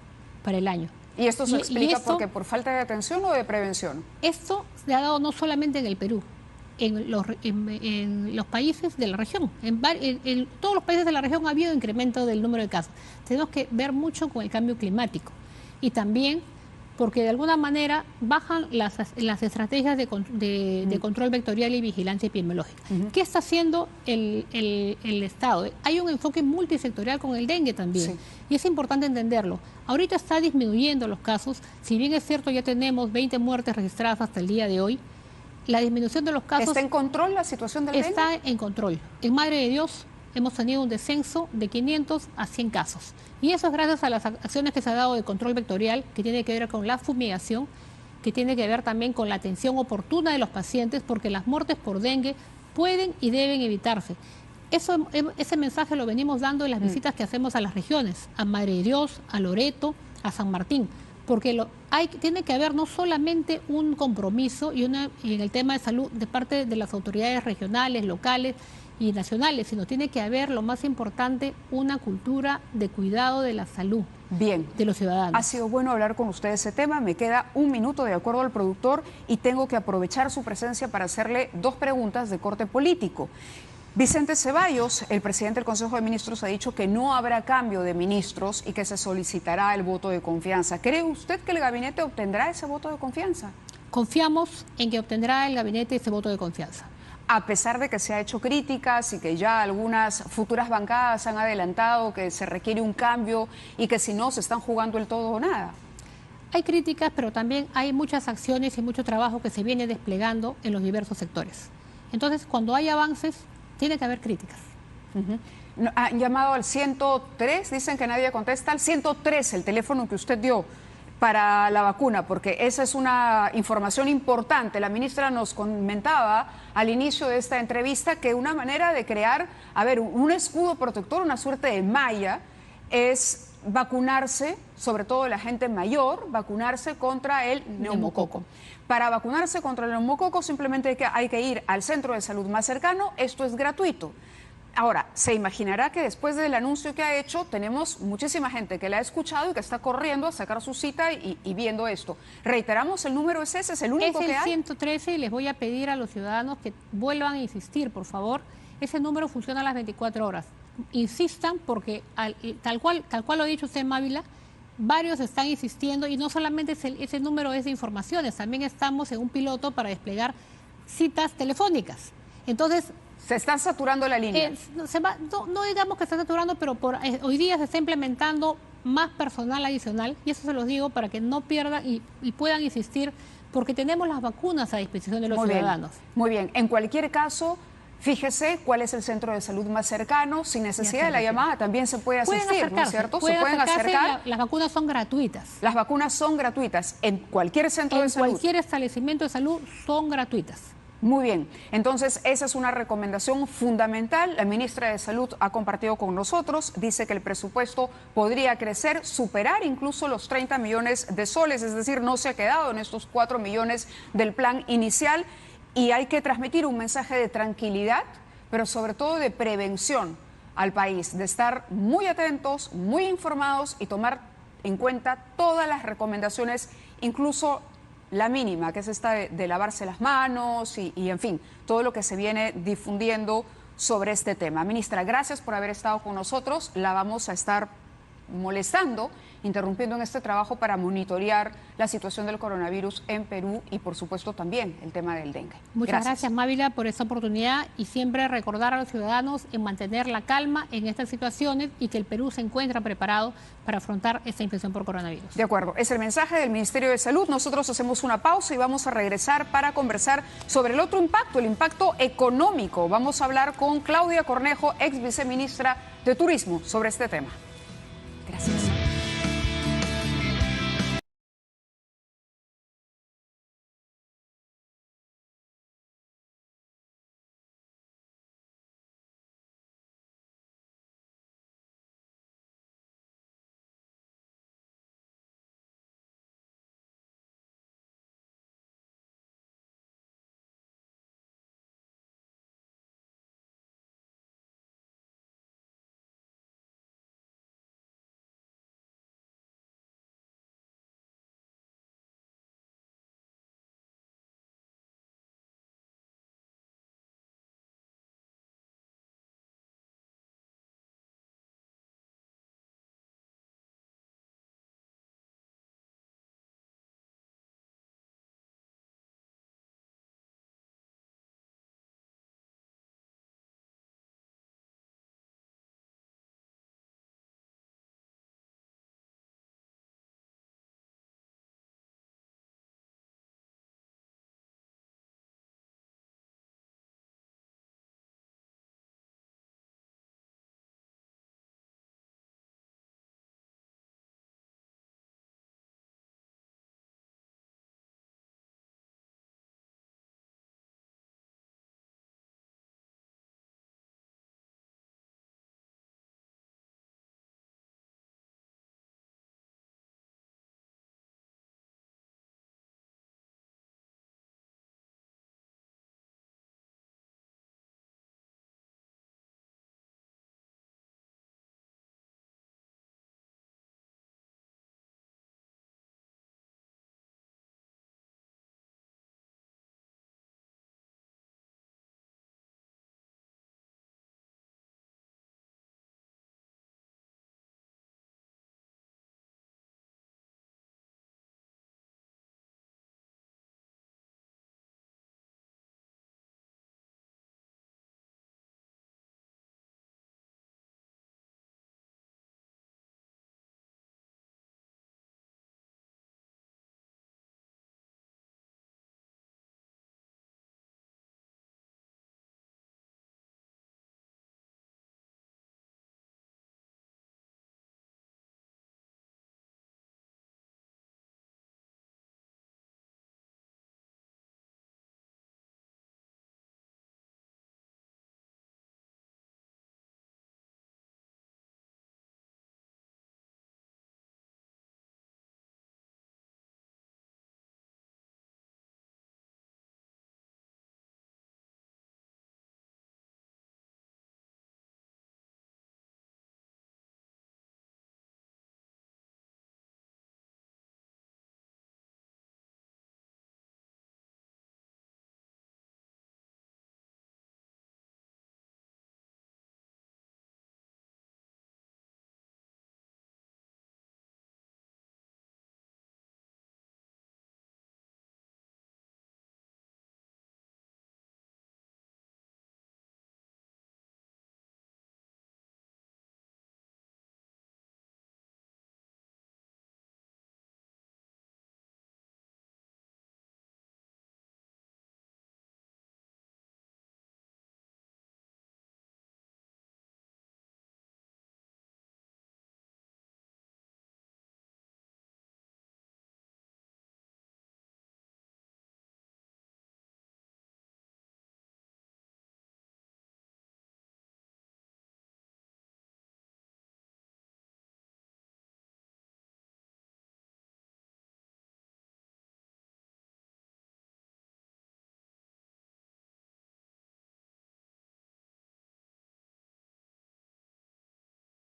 para el año. ¿Y esto se explica porque por falta de atención o de prevención? Esto se ha dado no solamente en el Perú, en los países de la región. En todos los países de la región ha habido incremento del número de casos. Tenemos que ver mucho con el cambio climático y también porque de alguna manera bajan las estrategias de control vectorial y vigilancia epidemiológica. ¿Qué está haciendo el Estado? Hay un enfoque multisectorial con el dengue también, y es importante entenderlo. Ahorita está disminuyendo los casos, si bien es cierto ya tenemos 20 muertes registradas hasta el día de hoy, la disminución de los casos... ¿Está en control la situación del dengue? Está en control. En Madre de Dios hemos tenido un descenso de 500 a 100 casos. Y eso es gracias a las acciones que se ha dado de control vectorial, que tiene que ver con la fumigación, que tiene que ver también con la atención oportuna de los pacientes, porque las muertes por dengue pueden y deben evitarse. Ese mensaje lo venimos dando en las visitas que hacemos a las regiones, a Madre de Dios, a Loreto, a San Martín, porque tiene que haber no solamente un compromiso y en el tema de salud de parte de las autoridades regionales, locales y nacionales, sino tiene que haber, lo más importante, una cultura de cuidado de la salud de los ciudadanos. Ha sido bueno hablar con usted de ese tema. Me queda un minuto de acuerdo al productor y tengo que aprovechar su presencia para hacerle 2 preguntas de corte político. Vicente Ceballos, el presidente del Consejo de Ministros, ha dicho que no habrá cambio de ministros y que se solicitará el voto de confianza. ¿Cree usted que el gabinete obtendrá ese voto de confianza? confiamos en que obtendrá el gabinete ese voto de confianza. A pesar de que se ha hecho críticas y que ya algunas futuras bancadas han adelantado que se requiere un cambio y que si no se están jugando el todo o nada. Hay críticas, pero también hay muchas acciones y mucho trabajo que se viene desplegando en los diversos sectores. Entonces, cuando hay avances, tiene que haber críticas. Han llamado al 103, dicen que nadie contesta, al 103, el teléfono que usted dio para la vacuna, porque esa es una información importante. La ministra nos comentaba al inicio de esta entrevista que una manera de crear, un escudo protector, una suerte de malla, es vacunarse, sobre todo la gente mayor, vacunarse contra el neumococo. Para vacunarse contra el neumococo simplemente hay que ir al centro de salud más cercano, esto es gratuito. Ahora, se imaginará que después del anuncio que ha hecho, tenemos muchísima gente que la ha escuchado y que está corriendo a sacar su cita y viendo esto. Reiteramos, el número es ese, es el único que hay. Es el 113 y les voy a pedir a los ciudadanos que vuelvan a insistir, por favor. Ese número funciona a las 24 horas. Insistan porque, tal cual lo ha dicho usted, Mávila, varios están insistiendo y no solamente ese número es de informaciones, también estamos en un piloto para desplegar citas telefónicas. Entonces, se está saturando la línea. No digamos que está saturando, pero hoy día se está implementando más personal adicional, y eso se los digo para que no pierdan y puedan insistir, porque tenemos las vacunas a disposición de los ciudadanos. Muy bien, en cualquier caso, fíjese cuál es el centro de salud más cercano, sin necesidad de la llamada también se puede asistir, ¿no es cierto? Se pueden acercar. Las vacunas son gratuitas. Las vacunas son gratuitas en cualquier centro de salud. En cualquier establecimiento de salud son gratuitas. Muy bien, entonces esa es una recomendación fundamental. La ministra de Salud ha compartido con nosotros, dice que el presupuesto podría crecer, superar incluso los 30 millones de soles, es decir, no se ha quedado en estos 4 millones del plan inicial, y hay que transmitir un mensaje de tranquilidad, pero sobre todo de prevención al país, de estar muy atentos, muy informados y tomar en cuenta todas las recomendaciones, incluso la mínima, que es esta de lavarse las manos y en fin, todo lo que se viene difundiendo sobre este tema. Ministra, gracias por haber estado con nosotros. La vamos a estar molestando, interrumpiendo en este trabajo para monitorear la situación del coronavirus en Perú y por supuesto también el tema del dengue. Muchas gracias, Mávila, por esta oportunidad y siempre recordar a los ciudadanos en mantener la calma en estas situaciones y que el Perú se encuentra preparado para afrontar esta infección por coronavirus. De acuerdo, es el mensaje del Ministerio de Salud. Nosotros hacemos una pausa y vamos a regresar para conversar sobre el otro impacto, el impacto económico. Vamos a hablar con Claudia Cornejo, ex viceministra de Turismo, sobre este tema. Gracias.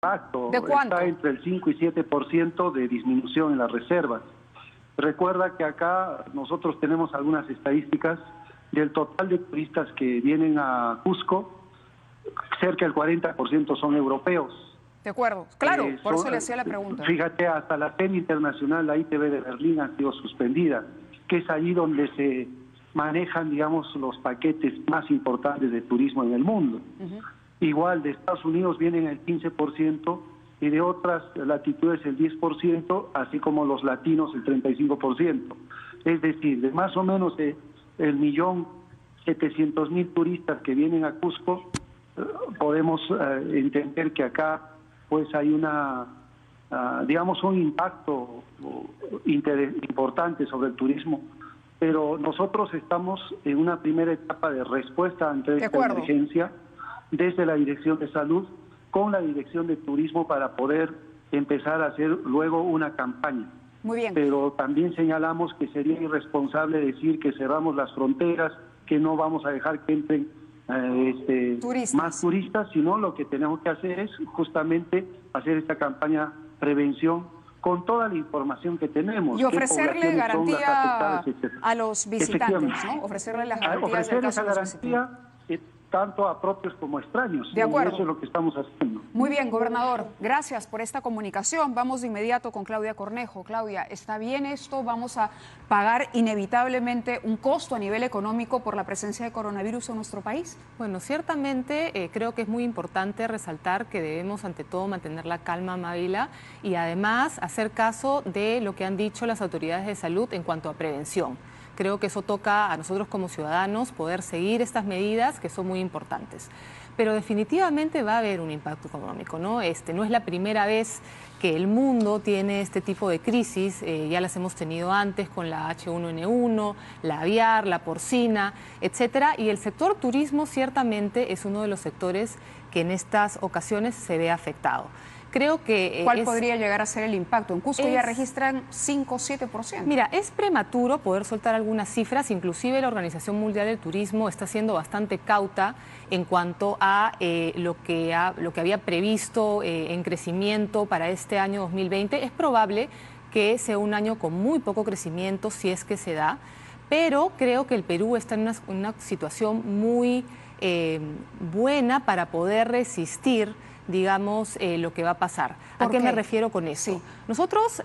impacto. ¿De cuánto? Está entre el 5 y 7% de disminución en las reservas. Recuerda que acá nosotros tenemos algunas estadísticas del total de turistas que vienen a Cusco, cerca del 40% son europeos. De acuerdo, claro, por eso Son, le hacía la pregunta. Fíjate, hasta la FEM internacional, la ITB de Berlín ha sido suspendida, que es allí donde se manejan, digamos, los paquetes más importantes de turismo en el mundo. Igual de Estados Unidos vienen el 15% y de otras latitudes el 10%, así como los latinos el 35%. Es decir, de más o menos el 1.700.000 turistas que vienen a Cusco, podemos entender que acá pues hay digamos, un impacto importante sobre el turismo, pero nosotros estamos en una primera etapa de respuesta ante esta emergencia desde la Dirección de Salud con la Dirección de Turismo para poder empezar a hacer luego una campaña. Muy bien. Pero también señalamos que sería irresponsable decir que cerramos las fronteras, que no vamos a dejar que entren más turistas, sino lo que tenemos que hacer es justamente hacer esta campaña prevención con toda la información que tenemos. Y ofrecerle garantía a los visitantes, ¿no? Ofrecerle las garantías del caso de los visitantes. Tanto a propios como extraños. De acuerdo. Y eso es lo que estamos haciendo. Muy bien, gobernador. Gracias por esta comunicación. Vamos de inmediato con Claudia Cornejo. Claudia, ¿está bien esto? ¿Vamos a pagar inevitablemente un costo a nivel económico por la presencia de coronavirus en nuestro país? Bueno, ciertamente creo que es muy importante resaltar que debemos ante todo mantener la calma, Mávila, y además hacer caso de lo que han dicho las autoridades de salud en cuanto a prevención. Creo que eso toca a nosotros como ciudadanos poder seguir estas medidas que son muy importantes. Pero definitivamente va a haber un impacto económico, ¿no? No es la primera vez que el mundo tiene este tipo de crisis, ya las hemos tenido antes con la H1N1, la aviar, la porcina, etcétera, y el sector turismo ciertamente es uno de los sectores que en estas ocasiones se ve afectado. Creo que ¿cuál podría llegar a ser el impacto? En Cusco ya registran 5 o 7%. Mira, es prematuro poder soltar algunas cifras, inclusive la Organización Mundial del Turismo está siendo bastante cauta en cuanto a lo que había previsto en crecimiento para este año 2020. Es probable que sea un año con muy poco crecimiento, si es que se da, pero creo que el Perú está en una situación muy buena para poder resistir, digamos, lo que va a pasar. ¿A qué me refiero con eso? Sí. Nosotros,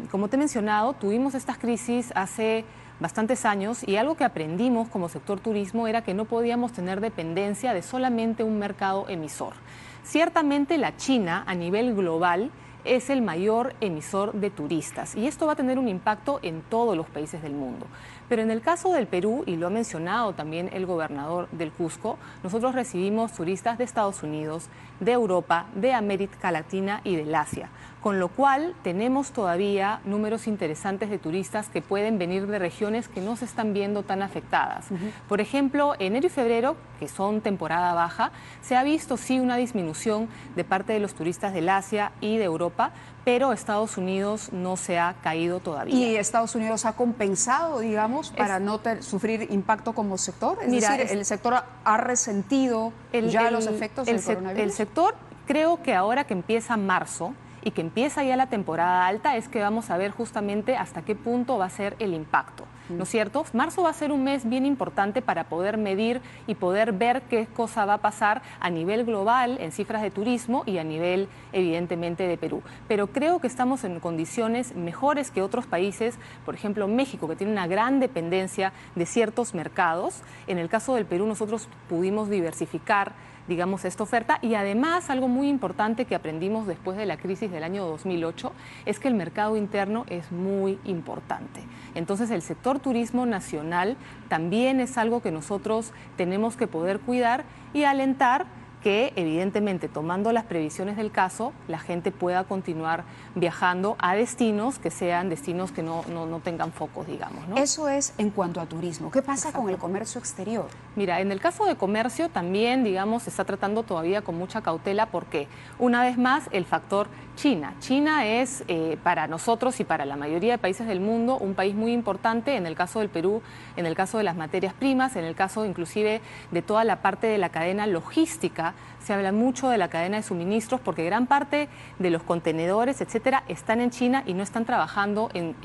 como te he mencionado, tuvimos estas crisis hace bastantes años y algo que aprendimos como sector turismo era que no podíamos tener dependencia de solamente un mercado emisor. Ciertamente la China a nivel global es el mayor emisor de turistas y esto va a tener un impacto en todos los países del mundo. Pero en el caso del Perú, y lo ha mencionado también el gobernador del Cusco, nosotros recibimos turistas de Estados Unidos, de Europa, de América Latina y del Asia, con lo cual tenemos todavía números interesantes de turistas que pueden venir de regiones que no se están viendo tan afectadas. Por ejemplo, enero y febrero, que son temporada baja, se ha visto sí una disminución de parte de los turistas del Asia y de Europa, pero Estados Unidos no se ha caído todavía. ¿Y Estados Unidos ha compensado, digamos, para no sufrir impacto como sector? Es decir, ¿el sector ha resentido ya los efectos del coronavirus? El sector, creo que ahora que empieza marzo y que empieza ya la temporada alta, es que vamos a ver justamente hasta qué punto va a ser el impacto, ¿no es cierto? Marzo va a ser un mes bien importante para poder medir y poder ver qué cosa va a pasar a nivel global en cifras de turismo y a nivel, evidentemente, de Perú. Pero creo que estamos en condiciones mejores que otros países, por ejemplo, México, que tiene una gran dependencia de ciertos mercados. En el caso del Perú, nosotros pudimos diversificar, digamos, esta oferta, y además algo muy importante que aprendimos después de la crisis del año 2008 es que el mercado interno es muy importante. Entonces el sector turismo nacional también es algo que nosotros tenemos que poder cuidar y alentar que evidentemente tomando las previsiones del caso la gente pueda continuar viajando a destinos que sean destinos que no tengan focos, digamos, ¿no? Eso es en cuanto a turismo. ¿Qué pasa con el comercio exterior? Mira, en el caso de comercio también, digamos, se está tratando todavía con mucha cautela porque, una vez más, el factor China. China es para nosotros y para la mayoría de países del mundo un país muy importante, en el caso del Perú, en el caso de las materias primas, en el caso inclusive de toda la parte de la cadena logística Asia, se habla mucho de la cadena de suministros porque gran parte de los contenedores, etcétera, están en China y no están trabajando en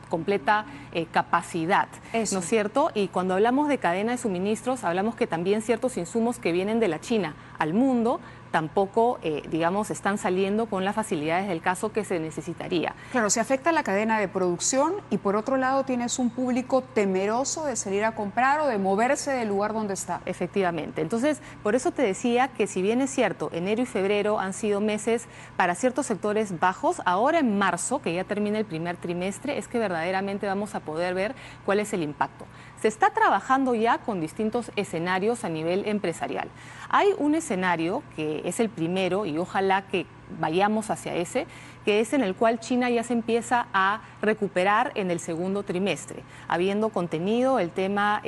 completa capacidad, Eso. ¿no es cierto? Y cuando hablamos de cadena de suministros, hablamos que también ciertos insumos que vienen de la China al mundo tampoco, digamos, están saliendo con las facilidades del caso que se necesitaría. Claro, se afecta la cadena de producción y por otro lado tienes un público temeroso de salir a comprar o de moverse del lugar donde está. Efectivamente. Entonces, por eso te decía que si bien es cierto, enero y febrero han sido meses para ciertos sectores bajos, ahora en marzo, que ya termina el primer trimestre, es que verdaderamente vamos a poder ver cuál es el impacto. Se está trabajando ya con distintos escenarios a nivel empresarial. Hay un escenario que es el primero y ojalá que vayamos hacia ese, que es en el cual China ya se empieza a recuperar en el segundo trimestre, habiendo contenido el tema,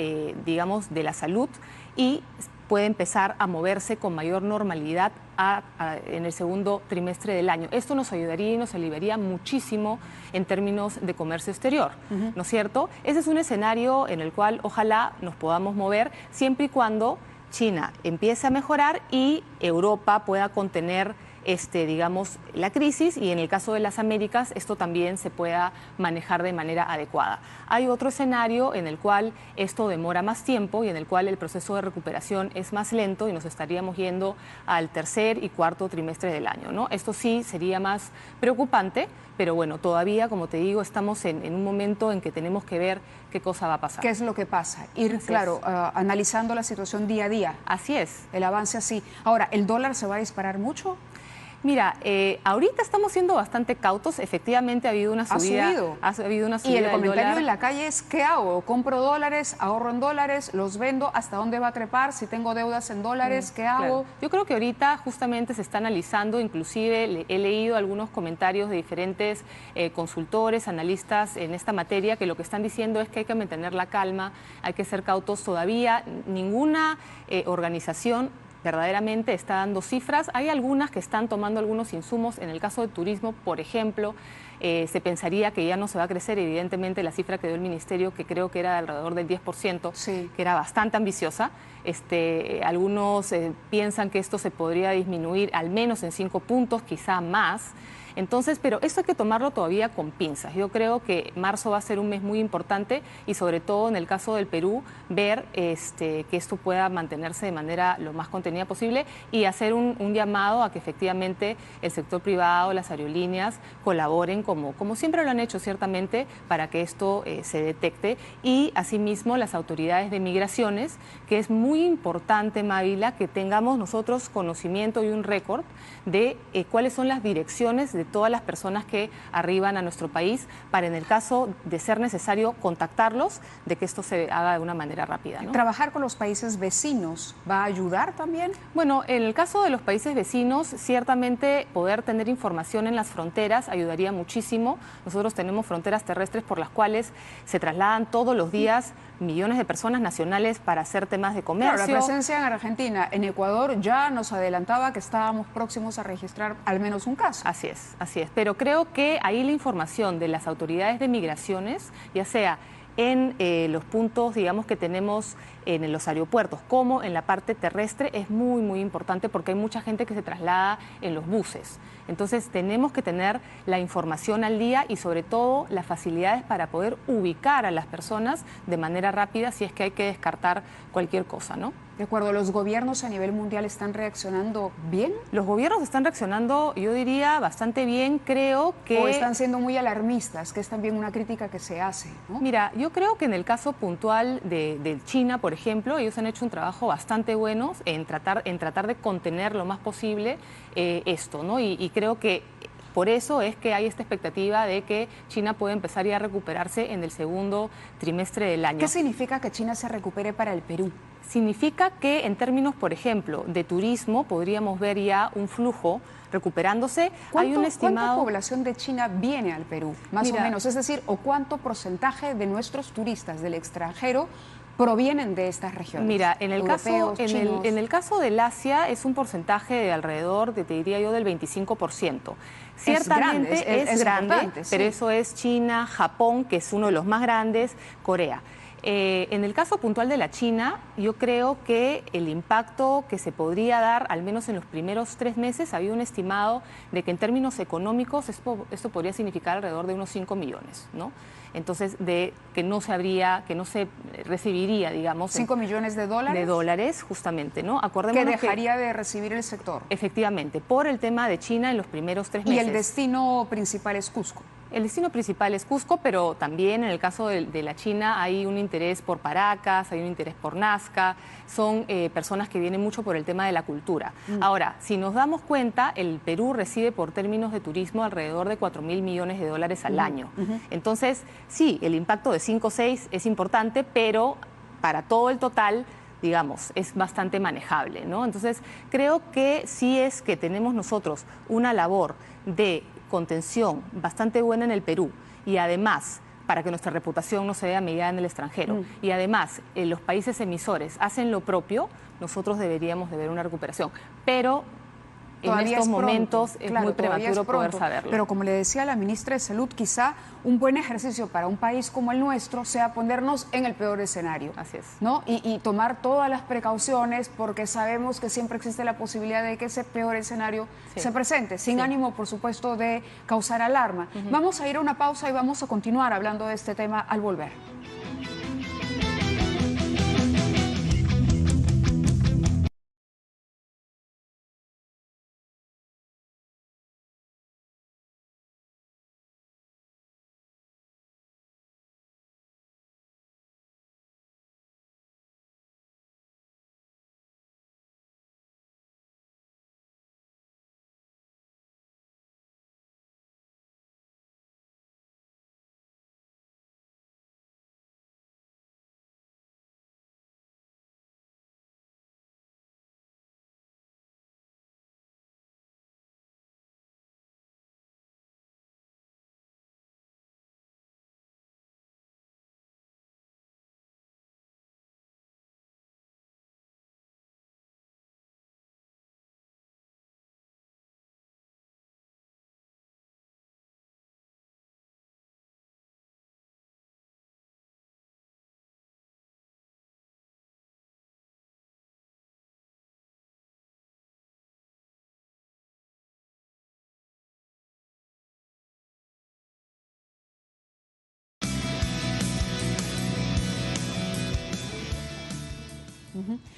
digamos, de la salud y puede empezar a moverse con mayor normalidad en el segundo trimestre del año. Esto nos ayudaría y nos aliviaría muchísimo en términos de comercio exterior, ¿no es cierto? Ese es un escenario en el cual ojalá nos podamos mover siempre y cuando China empiece a mejorar y Europa pueda contener digamos, la crisis y en el caso de las Américas esto también se pueda manejar de manera adecuada. Hay otro escenario en el cual esto demora más tiempo y en el cual el proceso de recuperación es más lento y nos estaríamos yendo al tercer y cuarto trimestre del año, ¿no? Esto sí sería más preocupante, pero bueno, todavía, como te digo, estamos en un momento en que tenemos que ver qué cosa va a pasar. ¿Qué es lo que pasa? Ir, claro, analizando la situación día a día. Así es. El avance así. Ahora, ¿el dólar se va a disparar mucho? Mira, ahorita estamos siendo bastante cautos. Efectivamente ha habido una subida. Ha habido una subida. Y el del comentario dólar. en la calle es, ¿qué hago? ¿Compro dólares? ¿Ahorro en dólares? ¿Los vendo? ¿Hasta dónde va a trepar? Si tengo deudas en dólares, ¿qué hago? Claro. Yo creo que ahorita justamente se está analizando, inclusive he leído algunos comentarios de diferentes consultores, analistas en esta materia, que lo que están diciendo es que hay que mantener la calma, hay que ser cautos todavía. Ninguna organización verdaderamente está dando cifras. Hay algunas que están tomando algunos insumos. En el caso de turismo, por ejemplo, se pensaría que ya no se va a crecer. Evidentemente, la cifra que dio el Ministerio, que creo que era de alrededor del 10%, sí, que era bastante ambiciosa. Algunos piensan que esto se podría disminuir al menos en 5 puntos, quizá más. Entonces, pero esto hay que tomarlo todavía con pinzas. Yo creo que marzo va a ser un mes muy importante y sobre todo en el caso del Perú, ver que esto pueda mantenerse de manera lo más contenida posible y hacer un llamado a que efectivamente el sector privado, las aerolíneas colaboren como siempre lo han hecho ciertamente para que esto se detecte y asimismo las autoridades de migraciones, que es muy importante, Mávila, que tengamos nosotros conocimiento y un récord de cuáles son las direcciones de todas las personas que arriban a nuestro país para en el caso de ser necesario contactarlos, de que esto se haga de una manera rápida, ¿no? ¿Trabajar con los países vecinos va a ayudar también? Bueno, en el caso de los países vecinos, ciertamente poder tener información en las fronteras ayudaría muchísimo. Nosotros tenemos fronteras terrestres por las cuales se trasladan todos los días millones de personas nacionales para hacer temas de comercio. Claro, la presencia en Argentina, en Ecuador ya nos adelantaba que estábamos próximos a registrar al menos un caso. Así es, así es. Pero creo que ahí la información de las autoridades de migraciones, ya sea en los puntos, digamos, que tenemos en los aeropuertos como en la parte terrestre, es muy, muy importante porque hay mucha gente que se traslada en los buses. Entonces tenemos que tener la información al día y sobre todo las facilidades para poder ubicar a las personas de manera rápida si es que hay que descartar cualquier cosa, ¿no? De acuerdo, ¿los gobiernos a nivel mundial están reaccionando bien? Los gobiernos están reaccionando, yo diría, bastante bien, creo que... ¿O están siendo muy alarmistas, que es también una crítica que se hace, ¿no? Mira, yo creo que en el caso puntual de China, por ejemplo, ellos han hecho un trabajo bastante bueno en tratar de contener lo más posible esto, ¿no? Y creo que por eso es que hay esta expectativa de que China puede empezar ya a recuperarse en el segundo trimestre del año. ¿Qué significa que China se recupere para el Perú? Significa que en términos, por ejemplo, de turismo, podríamos ver ya un flujo recuperándose. Hay un estimado... ¿Cuánta población de China viene al Perú, más o menos? Es decir, ¿o cuánto porcentaje de nuestros turistas del extranjero provienen de estas regiones? Mira, en el Europeos, en el caso del Asia es un porcentaje de alrededor, te diría yo, del 25%. Ciertamente es grande, importante, sí. pero eso es China, Japón, que es uno de los más grandes, Corea. En el caso puntual de la China, yo creo que el impacto que se podría dar, al menos en los primeros 3 meses, había un estimado de que en términos económicos esto podría significar alrededor de unos 5 millones, ¿no? Entonces, que no se recibiría, digamos... ¿5 millones de dólares? De dólares, justamente, ¿no? Acordémonos que dejaría de recibir el sector. Efectivamente, por el tema de China en los primeros 3 meses. Y el destino principal es Cusco. El destino principal es Cusco, pero también en el caso de la China hay un interés por Paracas, hay un interés por Nazca, son personas que vienen mucho por el tema de la cultura. Ahora, si nos damos cuenta, el Perú recibe por términos de turismo alrededor de 4.000 millones de dólares al año. Entonces, sí, el impacto de 5 o 6 es importante, pero para todo el total, digamos, es bastante manejable, ¿no? Entonces, creo que sí es que tenemos nosotros una labor de contención bastante buena en el Perú y además para que nuestra reputación no se vea mediada en el extranjero y además los países emisores hacen lo propio, nosotros deberíamos de ver una recuperación, pero en estos momentos es muy prematuro poder saberlo. Pero como le decía la ministra de Salud, quizá un buen ejercicio para un país como el nuestro sea ponernos en el peor escenario. Así es. ¿No? Y tomar todas las precauciones porque sabemos que siempre existe la posibilidad de que ese peor escenario se presente, sin ánimo, por supuesto, de causar alarma. Vamos a ir a una pausa y vamos a continuar hablando de este tema al volver.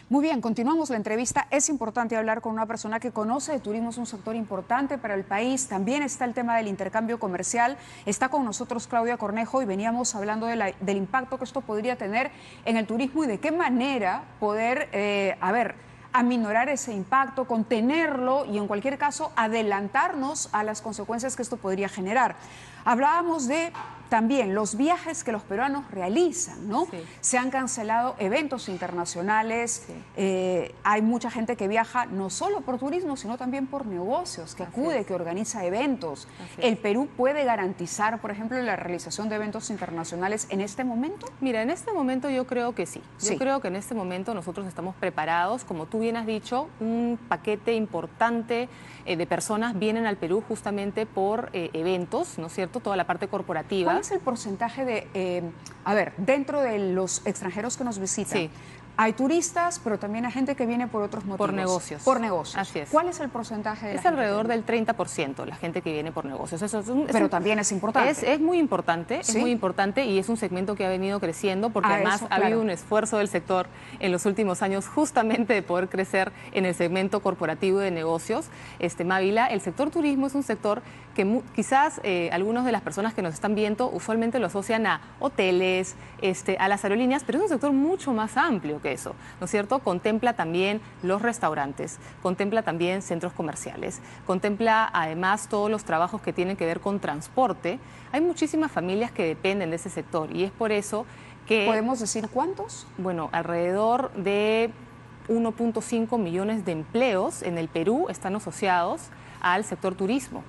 Muy bien, continuamos la entrevista. Es importante hablar con una persona que conoce de turismo, es un sector importante para el país. También está el tema del intercambio comercial. Está con nosotros Claudia Cornejo y veníamos hablando del impacto que esto podría tener en el turismo y de qué manera poder, aminorar ese impacto, contenerlo y en cualquier caso adelantarnos a las consecuencias que esto podría generar. Hablábamos de también los viajes que los peruanos realizan, ¿no? Sí. Se han cancelado eventos internacionales, hay mucha gente que viaja no solo por turismo, sino también por negocios, que acude, que organiza eventos. ¿El Perú puede garantizar, por ejemplo, la realización de eventos internacionales en este momento? Mira, en este momento yo creo que sí. Yo creo que en este momento nosotros estamos preparados, como tú bien has dicho, un paquete importante de personas vienen al Perú justamente por eventos, ¿no es cierto? Toda la parte corporativa. ¿Cuál es el porcentaje de, dentro de los extranjeros que nos visitan? Sí. Hay turistas, pero también hay gente que viene por otros motivos. Por negocios. Por negocios. Así es. ¿Cuál es el porcentaje de la Es gente alrededor del 30% la gente que viene por negocios. Pero también es importante. Es muy importante, ¿Sí? es muy importante y es un segmento que ha venido creciendo porque además ha habido un esfuerzo del sector en los últimos años justamente de poder crecer en el segmento corporativo de negocios. Mávila, el sector turismo es un sector que quizás algunas de las personas que nos están viendo usualmente lo asocian a hoteles, a las aerolíneas, pero es un sector mucho más amplio que eso, ¿no es cierto? Contempla también los restaurantes, contempla también centros comerciales, contempla además todos los trabajos que tienen que ver con transporte. Hay muchísimas familias que dependen de ese sector y es por eso que... ¿Podemos decir cuántos? Bueno, alrededor de 1.5 millones de empleos en el Perú están asociados al sector turismo.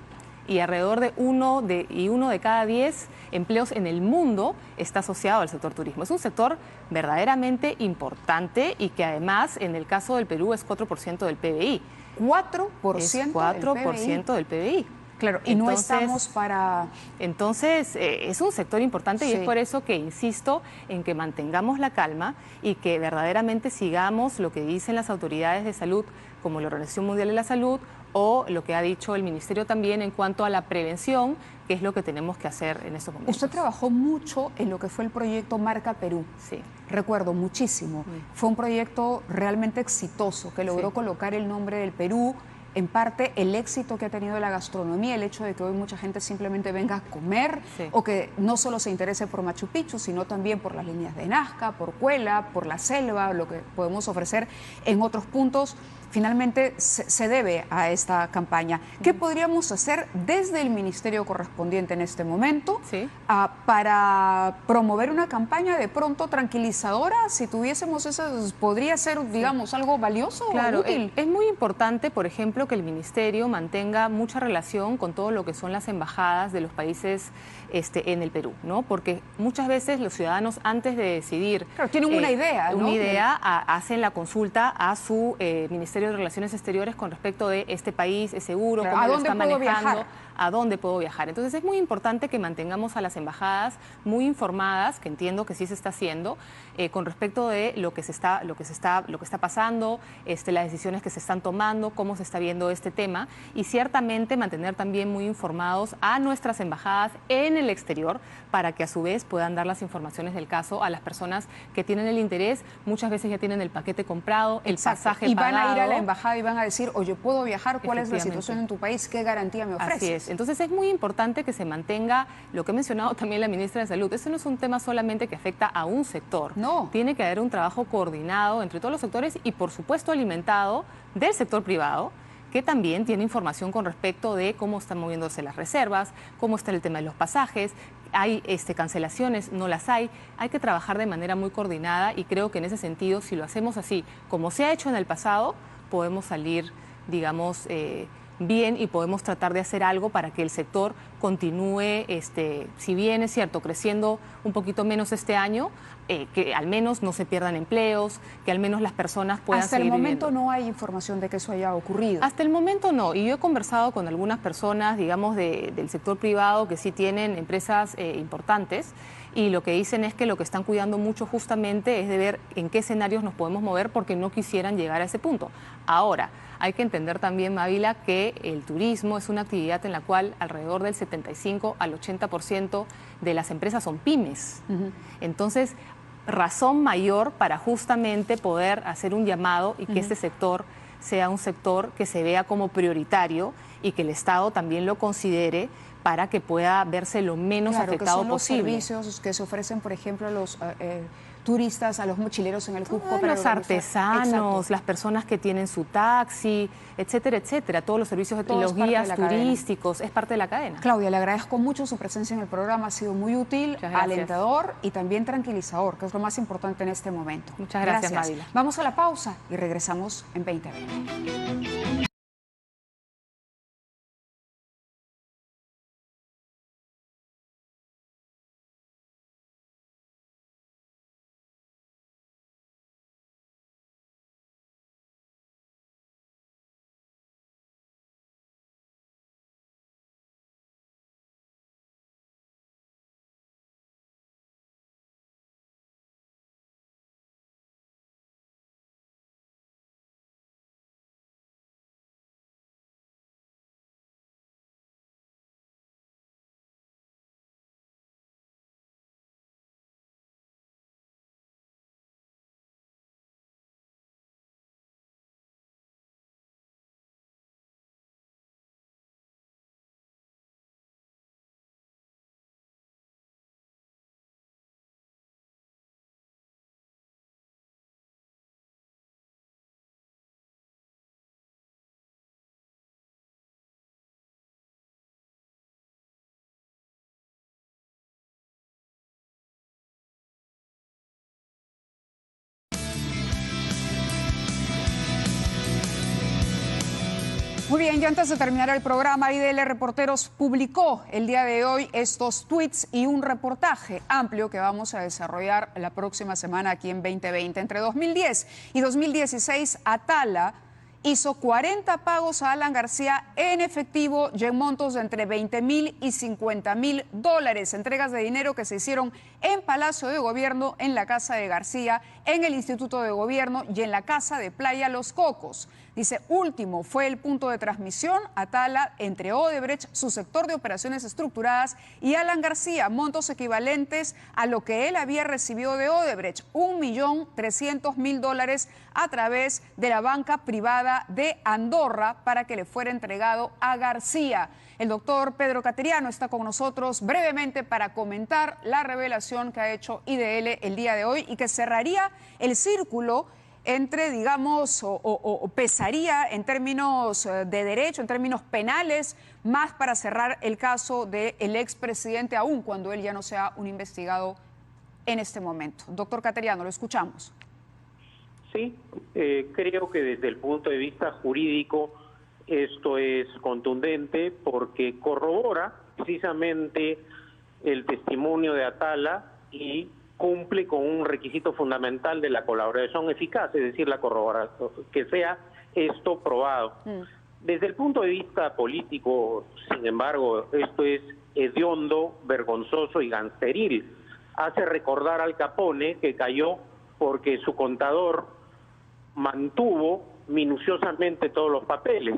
Y alrededor de uno de cada 10 empleos en el mundo está asociado al sector turismo. Es un sector verdaderamente importante y que además en el caso del Perú es 4% del PBI. 4% es 4% del PBI. Claro, y no estamos para... Entonces, es un sector importante y es por eso que insisto en que mantengamos la calma y que verdaderamente sigamos lo que dicen las autoridades de salud, como la Organización Mundial de la Salud, o lo que ha dicho el Ministerio también en cuanto a la prevención, que es lo que tenemos que hacer en estos momentos. Usted trabajó mucho en lo que fue el proyecto Marca Perú. Sí. Recuerdo muchísimo. Fue un proyecto realmente exitoso que logró colocar el nombre del Perú. En parte, el éxito que ha tenido la gastronomía, el hecho de que hoy mucha gente simplemente venga a comer o que no solo se interese por Machu Picchu, sino también por las líneas de Nazca, por Cuela, por la selva, lo que podemos ofrecer en otros puntos. Finalmente se debe a esta campaña. ¿Qué podríamos hacer desde el ministerio correspondiente en este momento para promover una campaña de pronto tranquilizadora? Si tuviésemos eso, ¿podría ser, digamos, algo valioso o útil? Es muy importante, por ejemplo, que el ministerio mantenga mucha relación con todo lo que son las embajadas de los países en el Perú, ¿no? Porque muchas veces los ciudadanos, antes de decidir... Claro, tienen una idea, ¿no? Hacen la consulta a su Ministerio de Relaciones Exteriores con respecto de este país, es seguro, cómo lo está manejando, a dónde puedo viajar. Entonces es muy importante que mantengamos a las embajadas muy informadas, que entiendo que sí se está haciendo, con respecto de lo que está pasando, las decisiones que se están tomando, cómo se está viendo este tema, y ciertamente mantener también muy informados a nuestras embajadas en el exterior para que a su vez puedan dar las informaciones del caso a las personas que tienen el interés. Muchas veces ya tienen el paquete comprado, el pasaje pagado. Y van a ir a la embajada y van a decir, oye, ¿puedo viajar? ¿Cuál es la situación en tu país? ¿Qué garantía me ofreces? Así es. Entonces es muy importante que se mantenga lo que ha mencionado también la ministra de Salud. Eso no es un tema solamente que afecta a un sector. No. Tiene que haber un trabajo coordinado entre todos los sectores y, por supuesto, alimentado del sector privado, que también tiene información con respecto de cómo están moviéndose las reservas, cómo está el tema de los pasajes, hay cancelaciones, no las hay. Hay que trabajar de manera muy coordinada y creo que en ese sentido, si lo hacemos así, como se ha hecho en el pasado, podemos salir, digamos, bien y podemos tratar de hacer algo para que el sector continúe, si bien es cierto, creciendo un poquito menos este año, que al menos no se pierdan empleos, que al menos las personas puedan seguir viviendo. Hasta el momento no hay información de que eso haya ocurrido. Hasta el momento no, y yo he conversado con algunas personas, digamos, del sector privado que sí tienen empresas importantes, y lo que dicen es que lo que están cuidando mucho justamente es de ver en qué escenarios nos podemos mover porque no quisieran llegar a ese punto. Ahora, hay que entender también, Mávila, que el turismo es una actividad en la cual alrededor del 75 al 80% de las empresas son pymes. Entonces, razón mayor para justamente poder hacer un llamado y que este sector sea un sector que se vea como prioritario y que el Estado también lo considere para que pueda verse lo menos afectado posible. Los servicios que se ofrecen, por ejemplo, a los turistas, a los mochileros en el Cusco. Para los artesanos, las personas que tienen su taxi, etcétera, etcétera. Todos los servicios, los guías turísticos, es parte de la cadena. Claudia, le agradezco mucho su presencia en el programa. Ha sido muy útil, alentador y también tranquilizador, que es lo más importante en este momento. Muchas gracias, Mávila. Vamos a la pausa y regresamos en 2020. Muy bien, y antes de terminar el programa, IDL Reporteros publicó el día de hoy estos tweets y un reportaje amplio que vamos a desarrollar la próxima semana aquí en 2020. Entre 2010 y 2016, Atala hizo 40 pagos a Alan García en efectivo y en montos de entre 20.000 y 50.000 dólares. Entregas de dinero que se hicieron en Palacio de Gobierno, en la Casa de García, en el Instituto de Gobierno y en la Casa de Playa Los Cocos. Dice, último fue el punto de transmisión, Atala, entre Odebrecht, su sector de operaciones estructuradas, y Alan García, montos equivalentes a lo que él había recibido de Odebrecht, 1.300.000 dólares a través de la banca privada de Andorra para que le fuera entregado a García. El doctor Pedro Cateriano está con nosotros brevemente para comentar la revelación que ha hecho IDL el día de hoy y que cerraría el círculo entre, digamos, o pesaría en términos de derecho, en términos penales, más para cerrar el caso del expresidente, aún cuando él ya no sea un investigado en este momento. Doctor Cateriano, lo escuchamos. Sí, creo que desde el punto de vista jurídico esto es contundente porque corrobora precisamente el testimonio de Atala y cumple con un requisito fundamental de la colaboración eficaz, es decir, la corroboración, que sea esto probado. Desde el punto de vista político, sin embargo, esto es hediondo, vergonzoso y gangsteril. Hace recordar al Capone que cayó porque su contador mantuvo minuciosamente todos los papeles,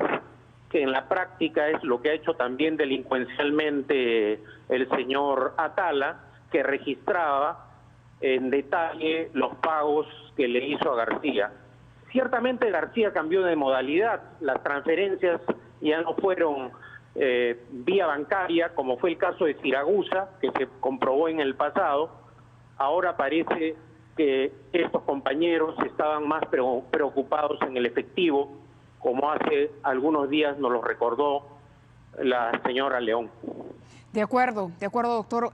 que en la práctica es lo que ha hecho también delincuencialmente el señor Atala, que registraba en detalle los pagos que le hizo a García. Ciertamente García cambió de modalidad, las transferencias ya no fueron vía bancaria, como fue el caso de Siragusa, que se comprobó en el pasado. Ahora parece que estos compañeros estaban más preocupados en el efectivo, como hace algunos días nos lo recordó la señora León. De acuerdo, doctor.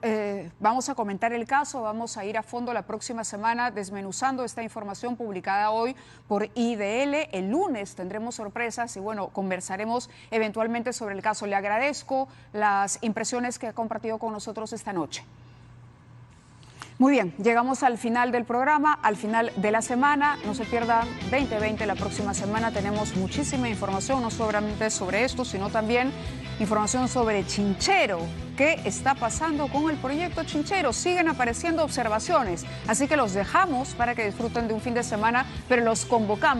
Vamos a comentar el caso, vamos a ir a fondo la próxima semana desmenuzando esta información publicada hoy por IDL. El lunes tendremos sorpresas y bueno, conversaremos eventualmente sobre el caso. Le agradezco las impresiones que ha compartido con nosotros esta noche. Muy bien, llegamos al final del programa, al final de la semana. No se pierdan 2020, la próxima semana tenemos muchísima información, no solamente sobre esto, sino también información sobre Chinchero. ¿Qué está pasando con el proyecto Chinchero? Siguen apareciendo observaciones, así que los dejamos para que disfruten de un fin de semana, pero los convocamos